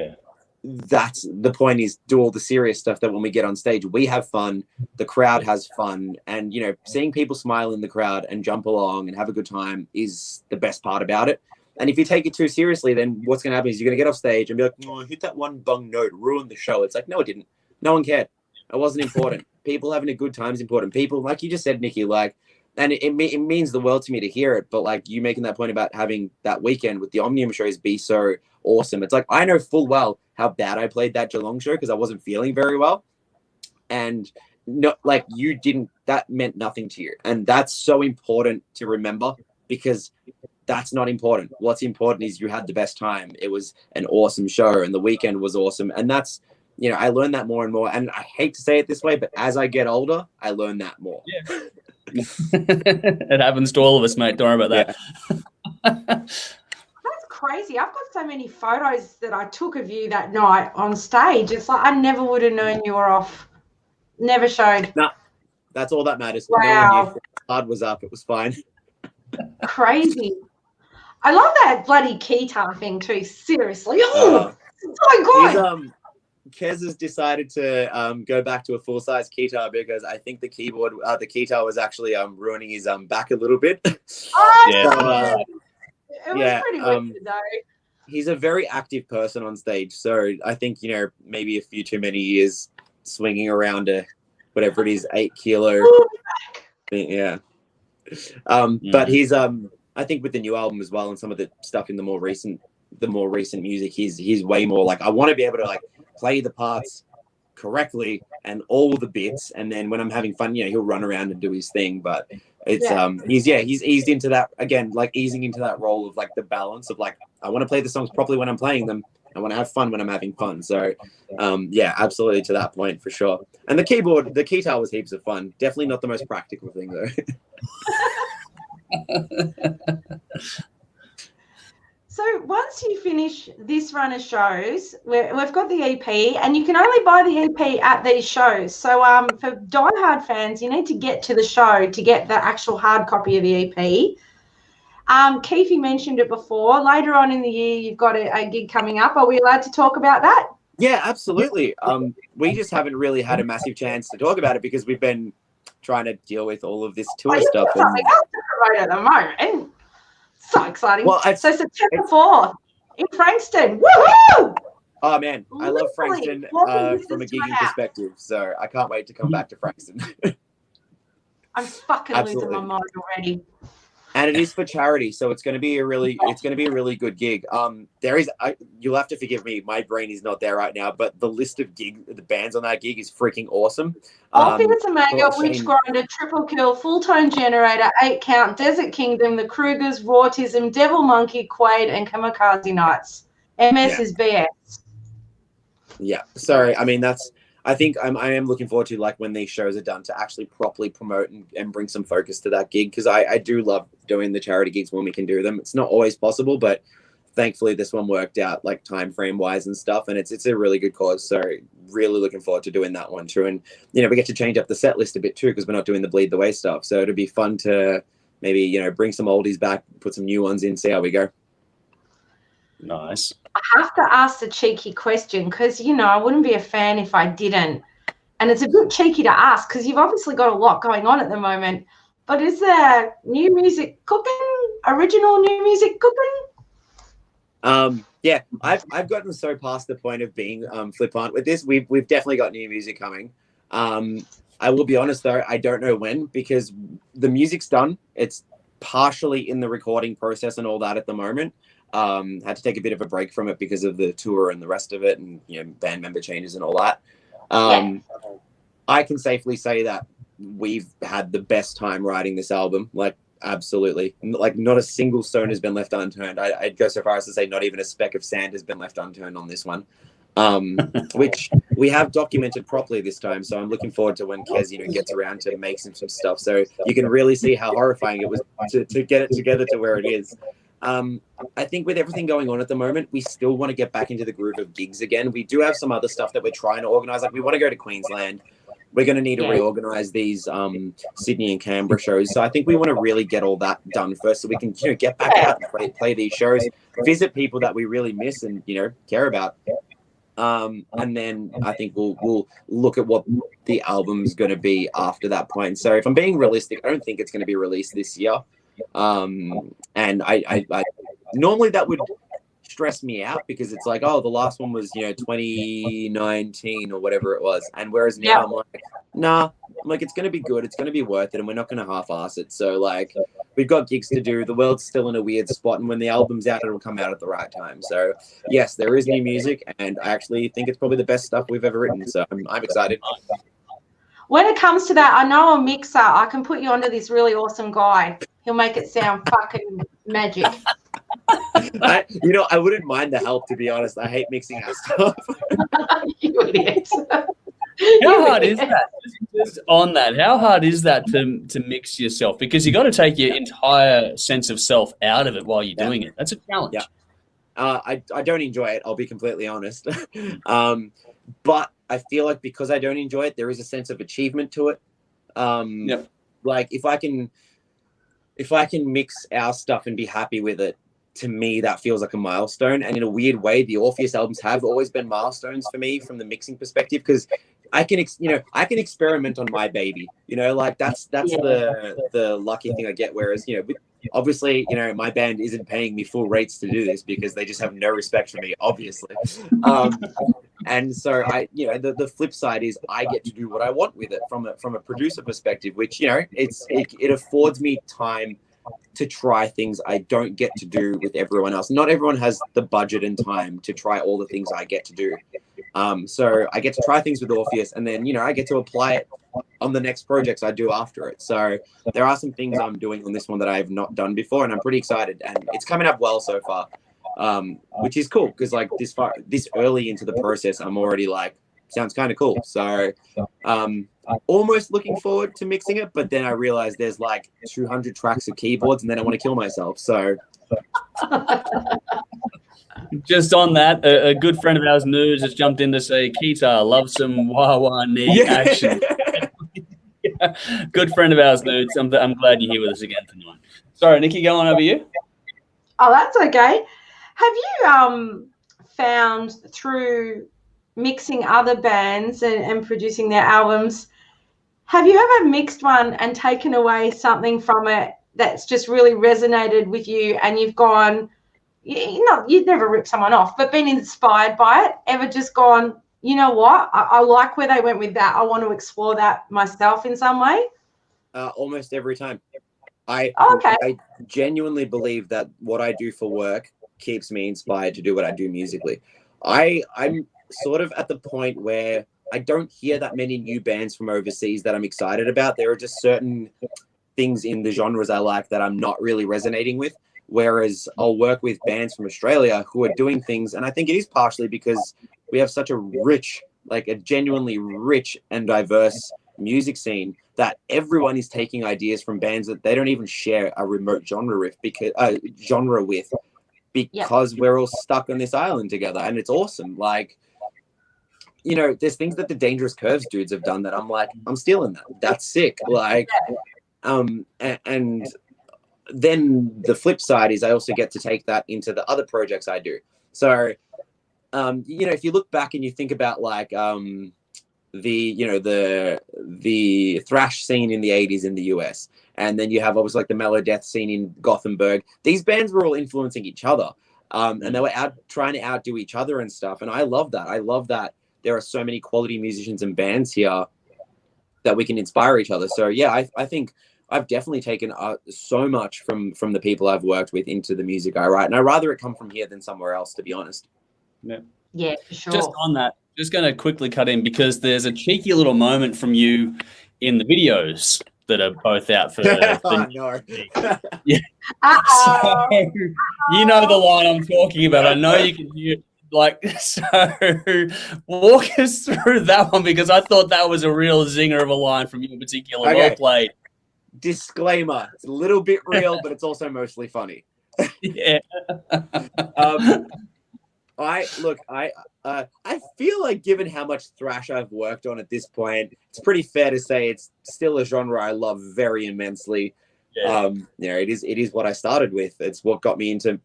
that's the point, is do all the serious stuff that when we get on stage, we have fun, the crowd has fun, and seeing people smile in the crowd and jump along and have a good time is the best part about it. And if you take it too seriously, then what's going to happen is you're going to get off stage and be like, oh, hit that one bung note, ruin the show. It's no, it didn't. No one cared. It wasn't important. People having a good time is important. People, like you just said, Nikki, and it means the world to me to hear it, but you making that point about having that weekend with the Omnium shows be so awesome. It's I know full well how bad I played that Geelong show because I wasn't feeling very well. And not like you didn't, that meant nothing to you. And that's so important to remember, because that's not important. What's important is you had the best time. It was an awesome show and the weekend was awesome. And that's, you know, I learned that more and more. And I hate to say it this way, but as I get older, I learn that more. Yeah. It happens to all of us, mate. Don't worry about that. Yeah. That's crazy. I've got so many photos that I took of you that night on stage. It's like I never would have known you were off. Never showed. Nah, that's all that matters. Wow. No one knew. The card was up. It was fine. Crazy. I love that bloody keytar thing too. Seriously. Oh, so good. Kez has decided to go back to a full-size keytar because I think the keytar was actually ruining his back a little bit. Oh, yeah. It was pretty wicked though. He's a very active person on stage, so I think, you know, maybe a few too many years swinging around a whatever it is, 8 kilo. Yeah. But he's I think with the new album as well and some of the stuff in the more recent music, he's way more like, I want to be able to like play the parts correctly and all the bits, and then when I'm having fun, you know, he'll run around and do his thing. But it's he's eased into that again, like easing into that role of like the balance of like, I want to play the songs properly when I'm playing them. I want to have fun when I'm having fun. So yeah, absolutely to that point for sure. And the keytar was heaps of fun. Definitely not the most practical thing though. So once you finish this run of shows, we've got the EP, and you can only buy the EP at these shows. So for diehard fans, you need to get to the show to get the actual hard copy of the EP. Keefe mentioned it before. Later on in the year, you've got a gig coming up. Are we allowed to talk about that? Yeah, absolutely. We just haven't really had a massive chance to talk about it because we've been trying to deal with all of this tour stuff. Something else to promote at the moment. So exciting. Well, so September 4th in Frankston. Woohoo! Oh, man. I love Frankston from a gigging perspective. So I can't wait to come back to Frankston. I'm fucking losing my mind already. And it is for charity, so it's going to be a really good gig. You'll have to forgive me, my brain is not there right now, but the list of the bands on that gig is freaking awesome. Orpheus Omega, Witch Grinder, Triple Kill, Full Tone Generator, 8 Count, Desert Kingdom, The Krugers, Rautism, Devil Monkey, Quaid, and Kamikaze Nights. MS is BS. Yeah, sorry. I mean, I think I am looking forward to like when these shows are done to actually properly promote and bring some focus to that gig, because I do love doing the charity gigs when we can do them. It's not always possible, but thankfully this one worked out like time frame wise and stuff, and it's a really good cause. So really looking forward to doing that one too. And you know, we get to change up the set list a bit too because we're not doing the Bleed the Way stuff. So it'll be fun to maybe, you know, bring some oldies back, put some new ones in, see how we go. Nice. I have to ask the cheeky question because, you know, I wouldn't be a fan if I didn't. And it's a bit cheeky to ask because you've obviously got a lot going on at the moment. But is there new music cooking? Original new music cooking? Yeah, I've gotten so past the point of being flippant with this. We've definitely got new music coming. I will be honest though, I don't know when, because the music's done. It's partially in the recording process and all that at the moment. Had to take a bit of a break from it because of the tour and the rest of it, and you know, band member changes and all that. I can safely say that we've had the best time writing this album. Like, absolutely. Like, not a single stone has been left unturned. I'd go so far as to say not even a speck of sand has been left unturned on this one, which we have documented properly this time. So I'm looking forward to when Kez, you know, gets around to making some stuff. So you can really see how horrifying it was to get it together to where it is. I think with everything going on at the moment, we still want to get back into the groove of gigs again. We do have some other stuff that we're trying to organize. Like, we want to go to Queensland. We're going to need to reorganize these Sydney and Canberra shows. So I think we want to really get all that done first, so we can, you know, get back out and play these shows, visit people that we really miss and, you know, care about. And then I think we'll look at what the album's going to be after that point. So if I'm being realistic, I don't think it's going to be released this year. And I normally that would stress me out because it's like, oh, the last one was, you know, 2019 or whatever it was, and whereas now I'm like, nah, I'm like, it's going to be good, it's going to be worth it, and we're not going to half-ass it. So like, we've got gigs to do, the world's still in a weird spot, and when the album's out, it'll come out at the right time. So yes, there is new music, and I actually think it's probably the best stuff we've ever written, so I'm excited. When it comes to that, I know a mixer. I can put you onto this really awesome guy. He'll make it sound fucking magic. I wouldn't mind the help, to be honest. I hate mixing our stuff. You idiot. How hard is that? Just on that, how hard is that to mix yourself? Because you got to take your entire sense of self out of it while you're doing it. That's a challenge. Yeah. I don't enjoy it. I'll be completely honest. But I feel like because I don't enjoy it, there is a sense of achievement to it. Like if I can mix our stuff and be happy with it, to me that feels like a milestone. And in a weird way, the Orpheus albums have always been milestones for me from the mixing perspective, because I can experiment on my baby. Like that's the lucky thing I get. Whereas obviously my band isn't paying me full rates to do this because they just have no respect for me, obviously. And so the flip side is I get to do what I want with it from a producer perspective, which it affords me time to try things I don't get to do with everyone else. Not everyone has the budget and time to try all the things I get to do. So I get to try things with Orpheus, and then I get to apply it on the next projects I do after it. So there are some things I'm doing on this one that I have not done before, and I'm pretty excited, and it's coming up well so far, which is cool because like this early into the process, I'm already like, sounds kind of cool. So almost looking forward to mixing it, but then I realized there's like 200 tracks of keyboards, and then I want to kill myself. So just on that, a good friend of ours, Nudes, has jumped in to say, Keita, love some wah-wah knee action. Good friend of ours, Nudes. I'm glad you're here with us again tonight. Sorry, Nikki, go on over you. Oh, that's okay. Have you found through mixing other bands and producing their albums, have you ever mixed one and taken away something from it that's just really resonated with you, and you've gone, you'd never rip someone off, but been inspired by it? Ever just gone, you know what, I like where they went with that, I want to explore that myself in some way? Almost every time. Okay. I genuinely believe that what I do for work keeps me inspired to do what I do musically. I'm sort of at the point where I don't hear that many new bands from overseas that I'm excited about. There are just certain things in the genres I like that I'm not really resonating with. Whereas I'll work with bands from Australia who are doing things, and I think it is partially because we have such a rich, like a genuinely rich and diverse music scene that everyone is taking ideas from bands that they don't even share a remote genre with because we're all stuck on this island together, and it's awesome. Like, there's things that the Dangerous Curves dudes have done that I'm like, I'm stealing that. That's sick. Like, and then the flip side is I also get to take that into the other projects I do. So, if you look back and you think about like the thrash scene in the 80s in the US, and then you have obviously like the Melodeath scene in Gothenburg, these bands were all influencing each other, and they were trying to outdo each other and stuff. And I love that. I love that there are so many quality musicians and bands here that we can inspire each other. So yeah, I think I've definitely taken so much from the people I've worked with into the music I write, and I'd rather it come from here than somewhere else, to be honest. Yeah, for sure. Just on that, just going to quickly cut in because there's a cheeky little moment from you in the videos that are both out for Oh, no. Yeah. So, you know the line I'm talking about. I know you can hear. So walk us through that one, because I thought that was a real zinger of a line from you in particular. Okay. Well played. Disclaimer: it's a little bit real, but it's also mostly funny. Yeah. I feel like, given how much thrash I've worked on at this point, it's pretty fair to say it's still a genre I love very immensely. Yeah. It is what I started with. It's what got me into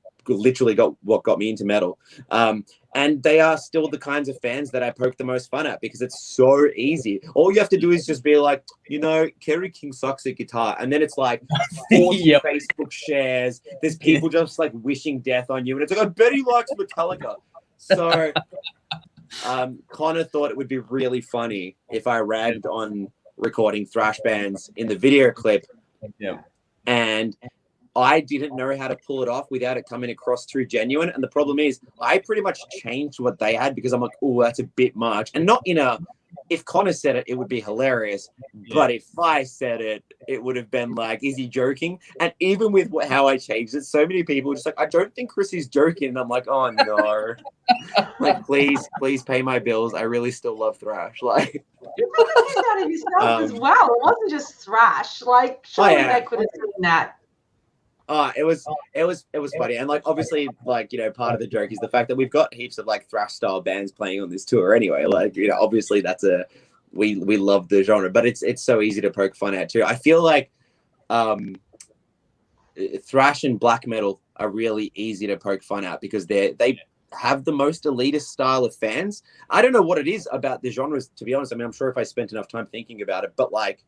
metal. And they are still the kinds of fans that I poke the most fun at because it's so easy. All you have to do is just be like, Kerry King sucks at guitar. And then it's like 40 Yep. Facebook shares. There's people just like wishing death on you. And it's like, I bet he likes Metallica. So Connor thought it would be really funny if I ragged on recording thrash bands in the video clip. Yeah. And I didn't know how to pull it off without it coming across too genuine. And the problem is I pretty much changed what they had because I'm like, oh, that's a bit much. And not in if Connor said it, it would be hilarious. Yeah. But if I said it, it would have been like, is he joking? And even with how I changed it, so many people were just like, I don't think Chris is joking. And I'm like, oh no. Like, please pay my bills. I really still love thrash. Like, you made that of yourself as well. It wasn't just thrash. Like, surely they could have seen that. It was funny. And like, obviously, like, you know, part of the joke is the fact that we've got heaps of like thrash style bands playing on this tour anyway. Like, you know, obviously that's we love the genre, but it's so easy to poke fun at too. I feel like thrash and black metal are really easy to poke fun at because they have the most elitist style of fans. I don't know what it is about the genres, to be honest. I mean, I'm sure if I spent enough time thinking about it, but like,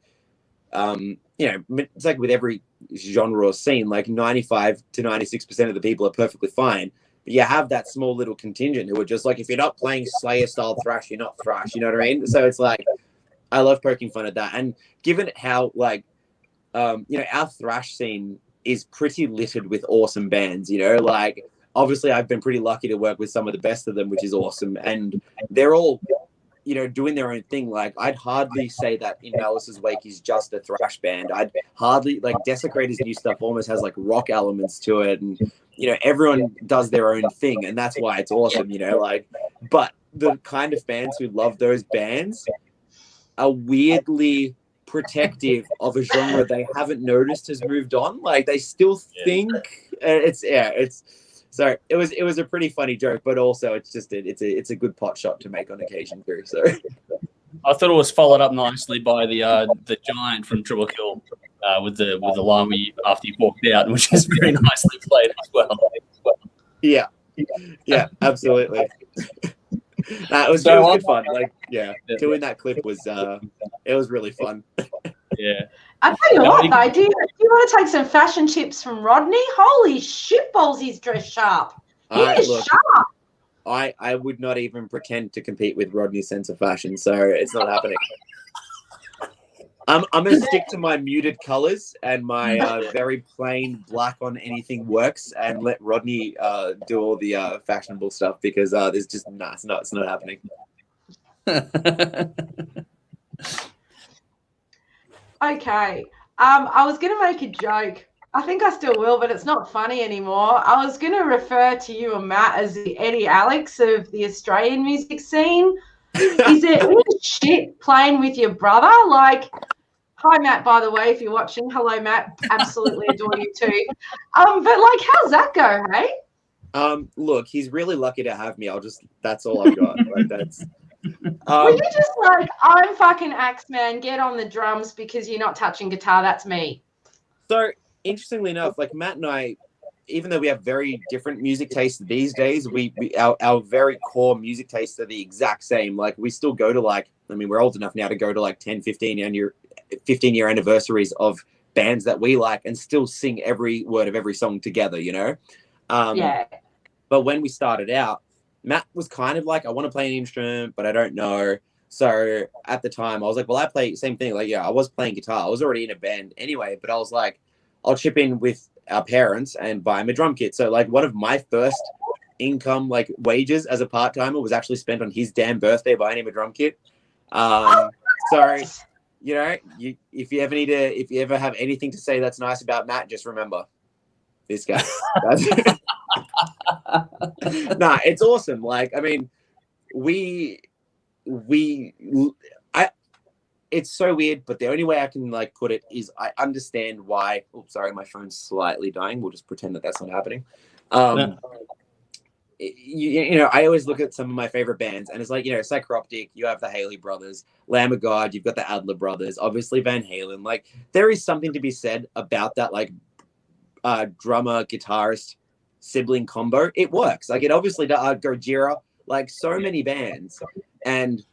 you know, it's like with every genre or scene, like 95 to 96% of the people are perfectly fine. But you have that small little contingent who are just like, if you're not playing Slayer style thrash, you're not thrash. You know what I mean? So it's like, I love poking fun at that. And given how like, you know, our thrash scene is pretty littered with awesome bands, you know, like obviously I've been pretty lucky to work with some of the best of them, which is awesome. And they're all, you know, doing their own thing. Like, I'd hardly say that In Malice's Wake is just a thrash band. I'd hardly, like, Desecrator's new stuff almost has, like, rock elements to it. And, you know, everyone does their own thing. And that's why it's awesome, you know, like, but the kind of fans who love those bands are weirdly protective of a genre they haven't noticed has moved on. Like, they still think so it was a pretty funny joke, but also it's just it's a good pot shot to make on occasion too. So I thought it was followed up nicely by the giant from Triple Kill with the line after you walked out, which is very nicely played as well. Yeah, absolutely. It was good fun. Like, doing that clip was it was really fun. Yeah. I tell you what, though, do you want to take some fashion tips from Rodney? Holy shit balls, he's dressed sharp. He is sharp. I would not even pretend to compete with Rodney's sense of fashion, so it's not happening. I'm going to stick to my muted colors and my very plain black on anything works, and let Rodney do all the fashionable stuff because there's just it's not happening. Okay. I was going to make a joke. I think I still will, but it's not funny anymore. I was going to refer to you and Matt as the Eddie Alex of the Australian music scene. Is there any shit playing with your brother? Like, hi, Matt, by the way, if you're watching. Hello, Matt. Absolutely adore you too. But, like, how's that go, hey? Look, he's really lucky to have me. That's all I've got. Like, that's... Were you just like, I'm fucking Axeman, get on the drums because you're not touching guitar, that's me? So, interestingly enough, like Matt and I, even though we have very different music tastes these days, our very core music tastes are the exact same. Like, we still go to we're old enough now to go to like 10, 15-year anniversaries of bands that we like and still sing every word of every song together, you know? But when we started out, Matt was kind of like, I want to play an instrument, but I don't know. So at the time, I was like, well, I play same thing. Like, I was playing guitar. I was already in a band anyway, but I was like, I'll chip in with our parents and buy him a drum kit. So like one of my first income, like wages as a part-timer was actually spent on his damn birthday buying him a drum kit. So, you know, if you ever have anything to say that's nice about Matt, just remember this guy. Nah, it's awesome. Like, I mean, it's so weird, but the only way I can like put it is I understand why. Oh, sorry, my phone's slightly dying. We'll just pretend that that's not happening. You know, I always look at some of my favorite bands, and it's like, you know, Psychroptic, you have the Haley brothers, Lamb of God, you've got the Adler brothers, obviously Van Halen. Like, there is something to be said about that, like, drummer guitarist sibling combo. It works. Like, it obviously Gojira, like so many bands, and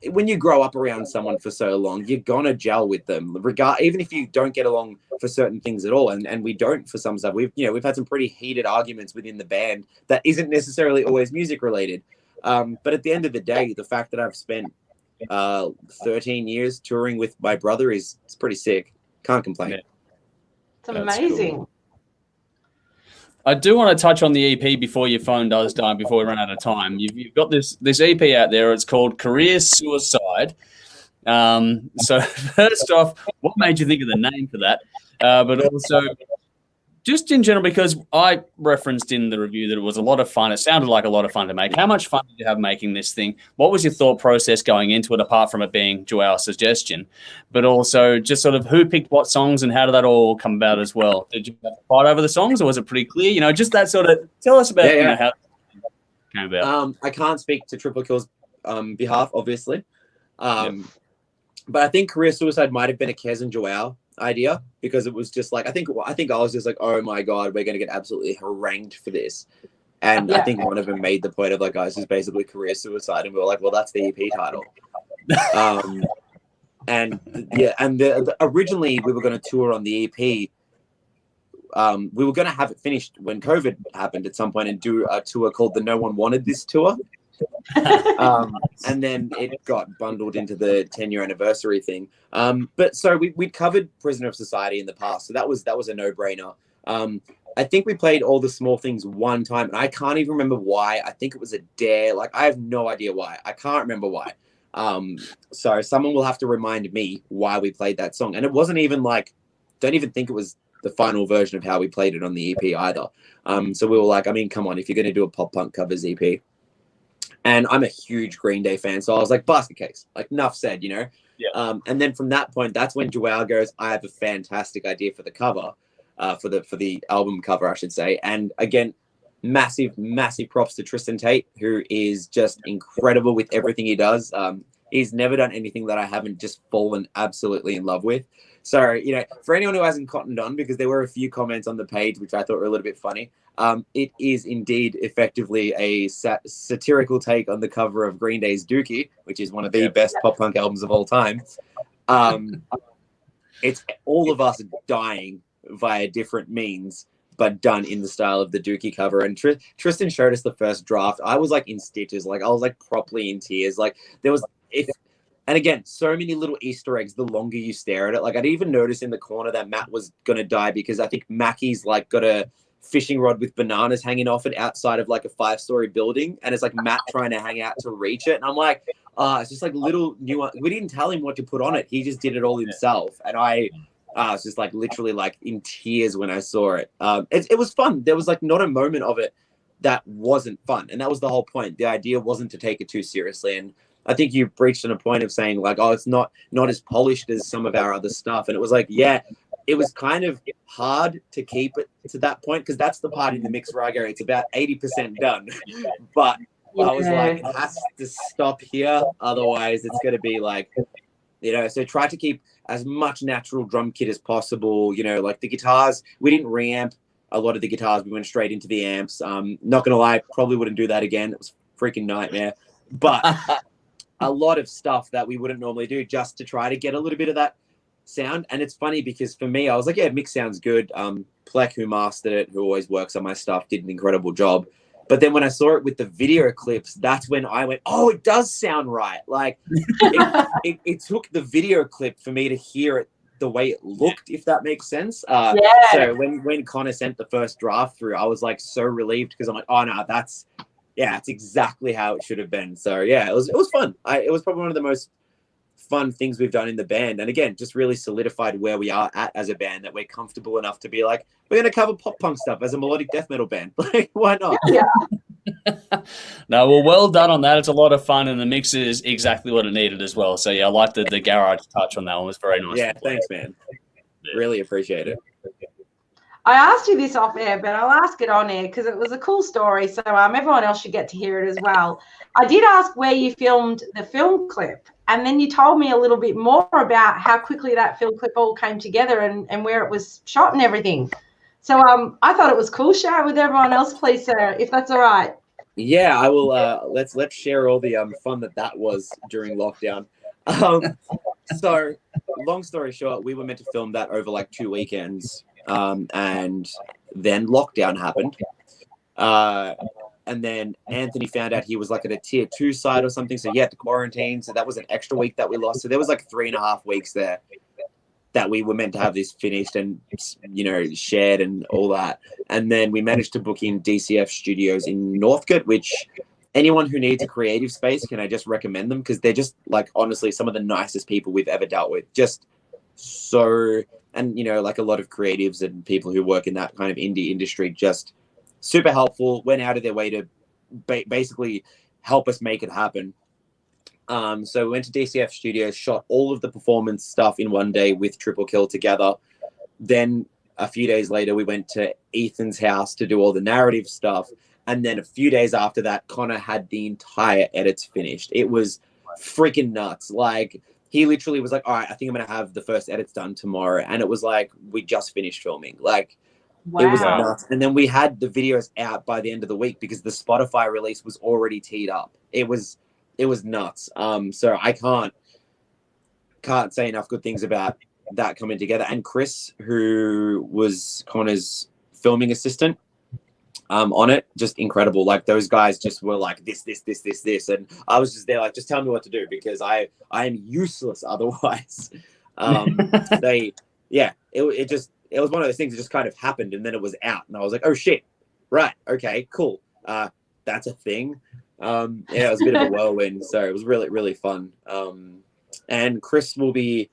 when you grow up around someone for so long, you're gonna gel with them, even if you don't get along for certain things at all. And we don't for some stuff. We've had some pretty heated arguments within the band that isn't necessarily always music related. But at the end of the day, the fact that I've spent 13 years touring with my brother it's pretty sick. Can't complain. Yeah. It's amazing. Cool. I do want to touch on the EP before your phone does die, before we run out of time. You've got this EP out there. It's called Career Suicide. Suicide. So first off, what made you think of the name for that? But also, just in general, because I referenced in the review that it was a lot of fun. It sounded like a lot of fun to make. How much fun did you have making this thing? What was your thought process going into it, apart from it being Joel's suggestion? But also, just sort of who picked what songs and how did that all come about as well? Did you have to fight over the songs, or was it pretty clear? You know, just that sort of. Tell us about you know how it came about. I can't speak to Triple Kill's behalf, obviously, but I think Career Suicide might have been a Kez and Joel idea, because it was just like I think I was just like, oh my god, we're gonna get absolutely harangued for this, and I think one of them made the point of like, guys, this is basically Career Suicide, and we were like, well, that's the EP title. Originally we were going to tour on the EP. We were going to have it finished when COVID happened at some point and do a tour called the No One Wanted This tour. And then it got bundled into the 10-year anniversary thing. But so we'd covered Prisoner of Society in the past, so that was a no-brainer. I think we played All the Small Things one time, and I can't even remember why. I think it was a dare. Like, I have no idea why. I can't remember why. So someone will have to remind me why we played that song. And it wasn't even like, don't even think it was the final version of how we played it on the EP either. So we were like, I mean, come on, if you're going to do a pop punk covers EP. And I'm a huge Green Day fan, so I was like, basket case, like enough said, you know? Yeah. And then from that point, that's when Joel goes, I have a fantastic idea for the cover, for the album cover, I should say. And again, massive props to Tristan Tate, who is just incredible with everything he does. He's never done anything that I haven't just fallen absolutely in love with. So, you know, for anyone who hasn't cottoned on, because there were a few comments on the page which I thought were a little bit funny, it is indeed effectively a satirical take on the cover of Green Day's Dookie, which is one of the best pop punk albums of all time. It's all of us dying via different means, but done in the style of the Dookie cover. And Tristan showed us the first draft. I was like in stitches, like I was like properly in tears. Like there was, and again, so many little Easter eggs the longer you stare at it. Like I'd even noticed in the corner that Matt was going to die, because I think Mackie's like got a fishing rod with bananas hanging off it outside of like a 5-story building. And it's like Matt trying to hang out to reach it. And I'm like, it's just like little nuance. We didn't tell him what to put on it. He just did it all himself. And I was just like literally like in tears when I saw it. It was fun. There was like not a moment of it that wasn't fun. And that was the whole point. The idea wasn't to take it too seriously. And I think you reached on a point of saying like, oh, it's not as polished as some of our other stuff. And it was like, yeah, it was kind of hard to keep it to that point, because that's the part in the mix where I go, it's about 80% done. But I was like, it has to stop here. Otherwise, it's going to be like, you know, so try to keep as much natural drum kit as possible. You know, like the guitars, we didn't reamp a lot of the guitars. We went straight into the amps. Not going to lie, probably wouldn't do that again. It was a freaking nightmare. But a lot of stuff that we wouldn't normally do just to try to get a little bit of that sound. And it's funny because for me, I was like, yeah, mix sounds good. Plek, who mastered it, who always works on my stuff, did an incredible job. But then when I saw it with the video clips, that's when I went, oh, it does sound right. Like it took the video clip for me to hear it the way it looked, if that makes sense. So when Connor sent the first draft through, I was like so relieved, because I'm like, oh no, it's exactly how it should have been. So yeah, it was fun. It was probably one of the most fun things we've done in the band. And again, just really solidified where we are at as a band, that we're comfortable enough to be like, we're going to cover pop punk stuff as a melodic death metal band. Like, why not? No, well done on that. It's a lot of fun, and the mix is exactly what it needed as well. So yeah, I like the garage touch on that one. It was very nice. Yeah, thanks, man. Really appreciate it. I asked you this off air, but I'll ask it on air because it was a cool story. So everyone else should get to hear it as well. I did ask where you filmed the film clip, and then you told me a little bit more about how quickly that film clip all came together and where it was shot and everything. So I thought it was cool. Share it with everyone else, please, sir, if that's all right. Yeah, I will. Let's share all the fun that was during lockdown. So long story short, we were meant to film that over like 2 weekends. And then lockdown happened. And then Anthony found out he was like at a tier 2 site or something. So he had to quarantine. So that was an extra week that we lost. So there was like 3.5 weeks there that we were meant to have this finished and, you know, shared and all that. And then we managed to book in DCF Studios in Northcote, which anyone who needs a creative space, can I just recommend them? Because they're just like honestly some of the nicest people we've ever dealt with. Just so, and like a lot of creatives and people who work in that kind of indie industry, just super helpful. Went out of their way to basically help us make it happen. So we went to DCF Studios, shot all of the performance stuff in one day with Triple Kill together. Then a few days later, we went to Ethan's house to do all the narrative stuff. And then a few days after that, Connor had the entire edits finished. It was freaking nuts. Like, he literally was like, all right, I think I'm going to have the first edits done tomorrow. And it was like, we just finished filming. Like, It was nuts. And then we had the videos out by the end of the week because the Spotify release was already teed up. It was nuts. So I can't say enough good things about that coming together. And Chris, who was Connor's filming assistant, on it, just incredible. Like, those guys just were like this, and I was just there like, just tell me what to do because I am useless otherwise. It was one of those things that just kind of happened, and then it was out, and I was like, oh shit, right, okay, cool, that's a thing. It was a bit of a whirlwind, so it was really, really fun. And Chris will be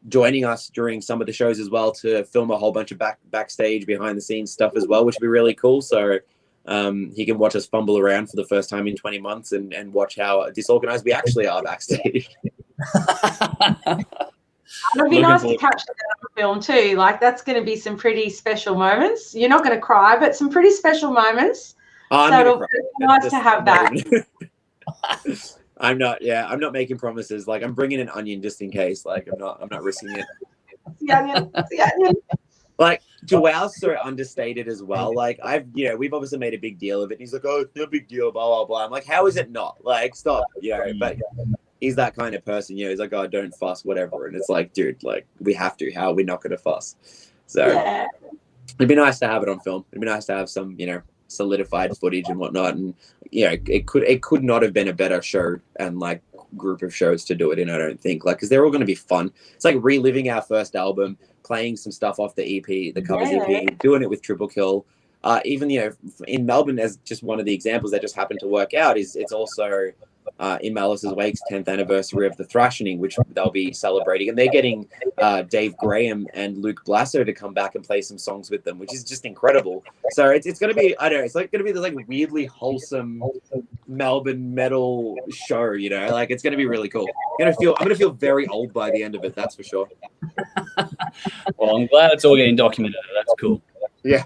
joining us during some of the shows as well to film a whole bunch of backstage behind the scenes stuff as well, which would be really cool. So he can watch us fumble around for the first time in 20 months and watch how disorganized we actually are backstage. It'd be nice to capture that on film too. Like, that's going to be some pretty special moments. You're not going to cry, but some pretty special moments. So it'll be nice to have that. I'm not making promises. Like, I'm bringing an onion just in case. Like, I'm not risking it. The onion. Like, Joel's so understated as well. Like, we've obviously made a big deal of it. He's like, oh, it's no big deal, blah, blah, blah. I'm like, how is it not? Like, stop, but he's that kind of person, he's like, oh, don't fuss, whatever. And it's like, dude, like, we have to. How are we not going to fuss? So it'd be nice to have it on film. It'd be nice to have some, solidified footage and whatnot. And, it could not have been a better show and, like, group of shows to do it in, I don't think. Like, because they're all going to be fun. It's like reliving our first album, playing some stuff off the EP, the covers EP, doing it with Triple Kill. Even, in Melbourne, as just one of the examples that just happened to work out, is it's also in Malice's Wake's 10th anniversary of the Thrashing, which they'll be celebrating. And they're getting Dave Graham and Luke Blasso to come back and play some songs with them, which is just incredible. So it's going to be, I don't know, it's like going to be this like weirdly wholesome Melbourne metal show, like it's going to be really cool. I'm going to feel very old by the end of it, that's for sure. Well, I'm glad it's all getting documented. That's cool. Yeah.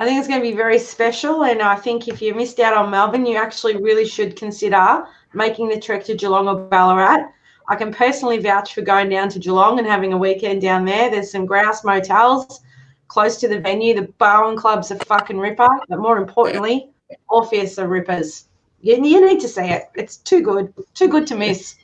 I think it's going to be very special, and I think if you missed out on Melbourne, you actually really should consider making the trek to Geelong or Ballarat. I can personally vouch for going down to Geelong and having a weekend down there. There's some grouse motels close to the venue. The bar and club's a fucking ripper, but more importantly, Orpheus are rippers. You need to see it. It's too good to miss.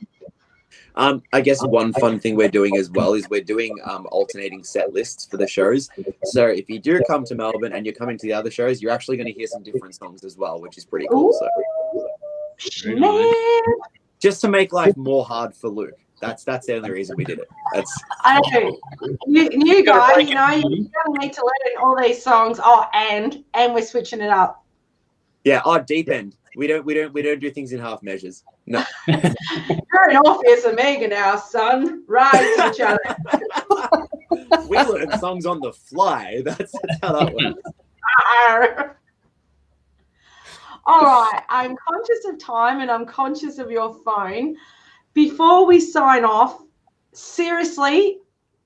I guess one fun thing we're doing as well is we're doing alternating set lists for the shows. So if you do come to Melbourne and you're coming to the other shows, you're actually going to hear some different songs as well, which is pretty cool. So just to make life more hard for Luke. That's the only reason we did it. I know. New guy, you don't need to learn all these songs. Oh, and we're switching it up. Yeah. Oh, deep end. We don't do things in half measures. No. You're an Orpheus Omega now, son. Rise to each other. We learn songs on the fly. That's how that works. All right. I'm conscious of time and I'm conscious of your phone. Before we sign off, seriously,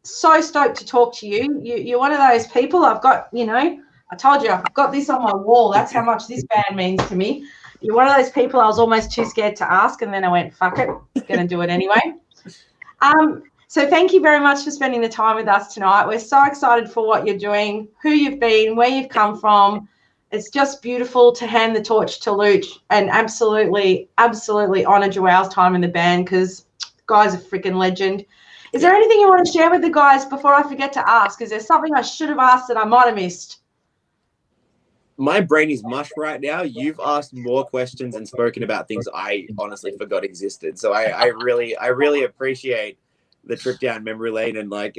so stoked to talk to you. You're one of those people I've got, I told you I've got this on my wall. That's how much this band means to me. You're one of those people I was almost too scared to ask, and then I went, fuck it, going to do it anyway. So thank you very much for spending the time with us tonight. We're so excited for what you're doing, who you've been, where you've come from. It's just beautiful to hand the torch to Luch and absolutely, absolutely honour Joel's time in the band because the guy's a freaking legend. Is there anything you want to share with the guys before I forget to ask? Is there something I should have asked that I might have missed? My brain is mush right now. You've asked more questions and spoken about things I honestly forgot existed. So I really appreciate the trip down memory lane and I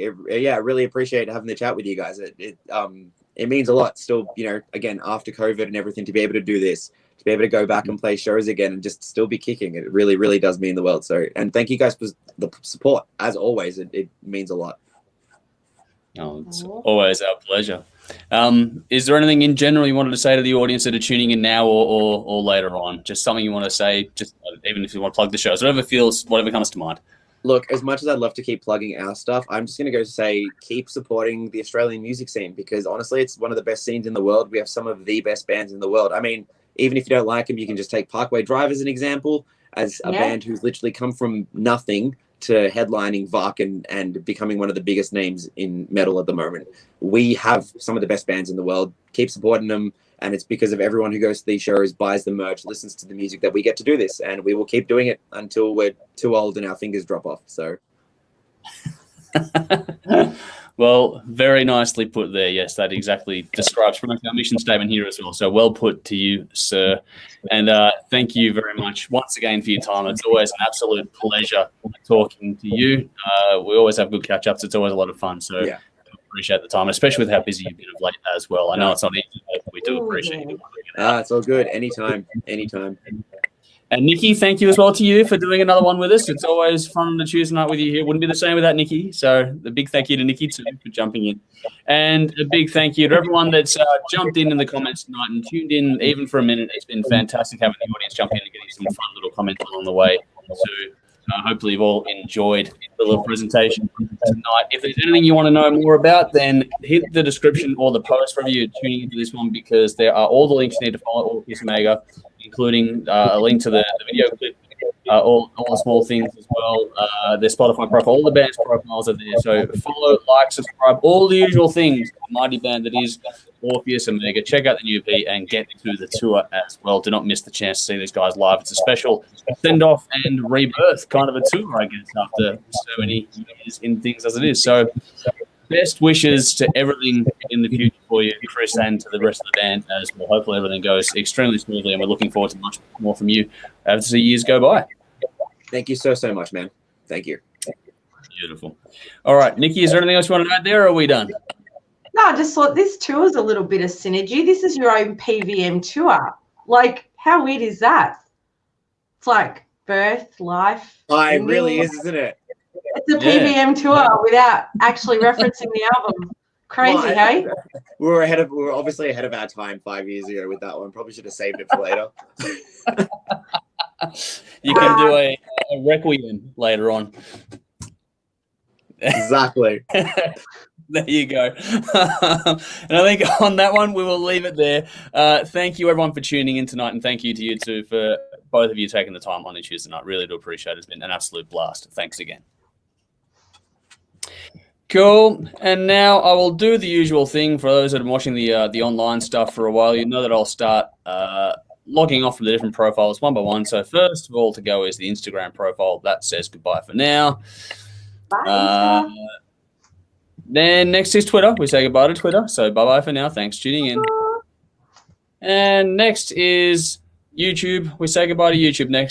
really appreciate having the chat with you guys. it means a lot still, you know, again, after COVID and everything, to be able to do this, to be able to go back and play shows again and just still be kicking. It really, really does mean the world. So, and thank you guys for the support. As always, it means a lot. Oh, it's always our pleasure. Is there anything in general you wanted to say to the audience that are tuning in now or later on? Just something you want to say, just even if you want to plug the shows, whatever comes to mind. Look, as much as I'd love to keep plugging our stuff, I'm just going to go say keep supporting the Australian music scene, because honestly, it's one of the best scenes in the world. We have some of the best bands in the world. I mean, even if you don't like them, you can just take Parkway Drive as an example, as a band who's literally come from nothing to headlining VARC and becoming one of the biggest names in metal at the moment. We have some of the best bands in the world. Keep supporting them. And it's because of everyone who goes to these shows, buys the merch, listens to the music, that we get to do this. And we will keep doing it until we're too old and our fingers drop off. So, well, very nicely put there. Yes, that exactly describes pretty much our mission statement here as well. So well put to you, sir. And thank you very much once again for your time. It's always an absolute pleasure talking to you. We always have good catch-ups. It's always a lot of fun. So yeah. Appreciate the time, especially with how busy you've been of late as well. I know it's not easy, but we do appreciate you. It's all good. Anytime. And Nikki, thank you as well to you for doing another one with us. It's always fun on a Tuesday night with you here. Wouldn't be the same without Nikki. So a big thank you to Nikki too for jumping in. And a big thank you to everyone that's jumped in the comments tonight and tuned in even for a minute. It's been fantastic having the audience jump in and getting some fun little comments along the way. So hopefully you've all enjoyed the little presentation tonight. If there's anything you want to know more about, then hit the description or the post wherever you're tuning into this one, because there are all the links you need to follow Orpheus Omega, including a link to the video clip, all the small things as well. Their Spotify profile, all the band's profiles are there. So follow, like, subscribe, all the usual things. Mighty band that is Orpheus Omega. Check out the new EP and get to the tour as well. Do not miss the chance to see these guys live. It's a special send-off and rebirth kind of a tour, I guess, after so many years in things as it is. So best wishes to everything in the future for you, Chris, and to the rest of the band as well. Hopefully everything goes extremely smoothly, and we're looking forward to much more from you as the years go by. Thank you so much, man. Thank you. Beautiful. All right, Nikki, is there anything else you want to add there, or are we done? No, I just thought this tour is a little bit of synergy. This is your own PVM tour. Like, how weird is that? It's like birth, life. It really is, isn't it? It's a PVM tour without actually referencing the album. Crazy, hey? We were obviously ahead of our time 5 years ago with that one. Probably should have saved it for later. You can do a requiem later on. Exactly. There you go. And I think on that one, we will leave it there. Thank you, everyone, for tuning in tonight, and thank you to you two for both of you taking the time on a Tuesday night. Really do appreciate it. It's been an absolute blast. Thanks again. Cool. And now I will do the usual thing for those that have been watching the online stuff for a while. You know that I'll start logging off from the different profiles one by one. So first of all to go is the Instagram profile. That says goodbye for now. Bye. Then next is Twitter. We say goodbye to Twitter. So bye-bye for now. Thanks for tuning in. And next is YouTube. We say goodbye to YouTube next.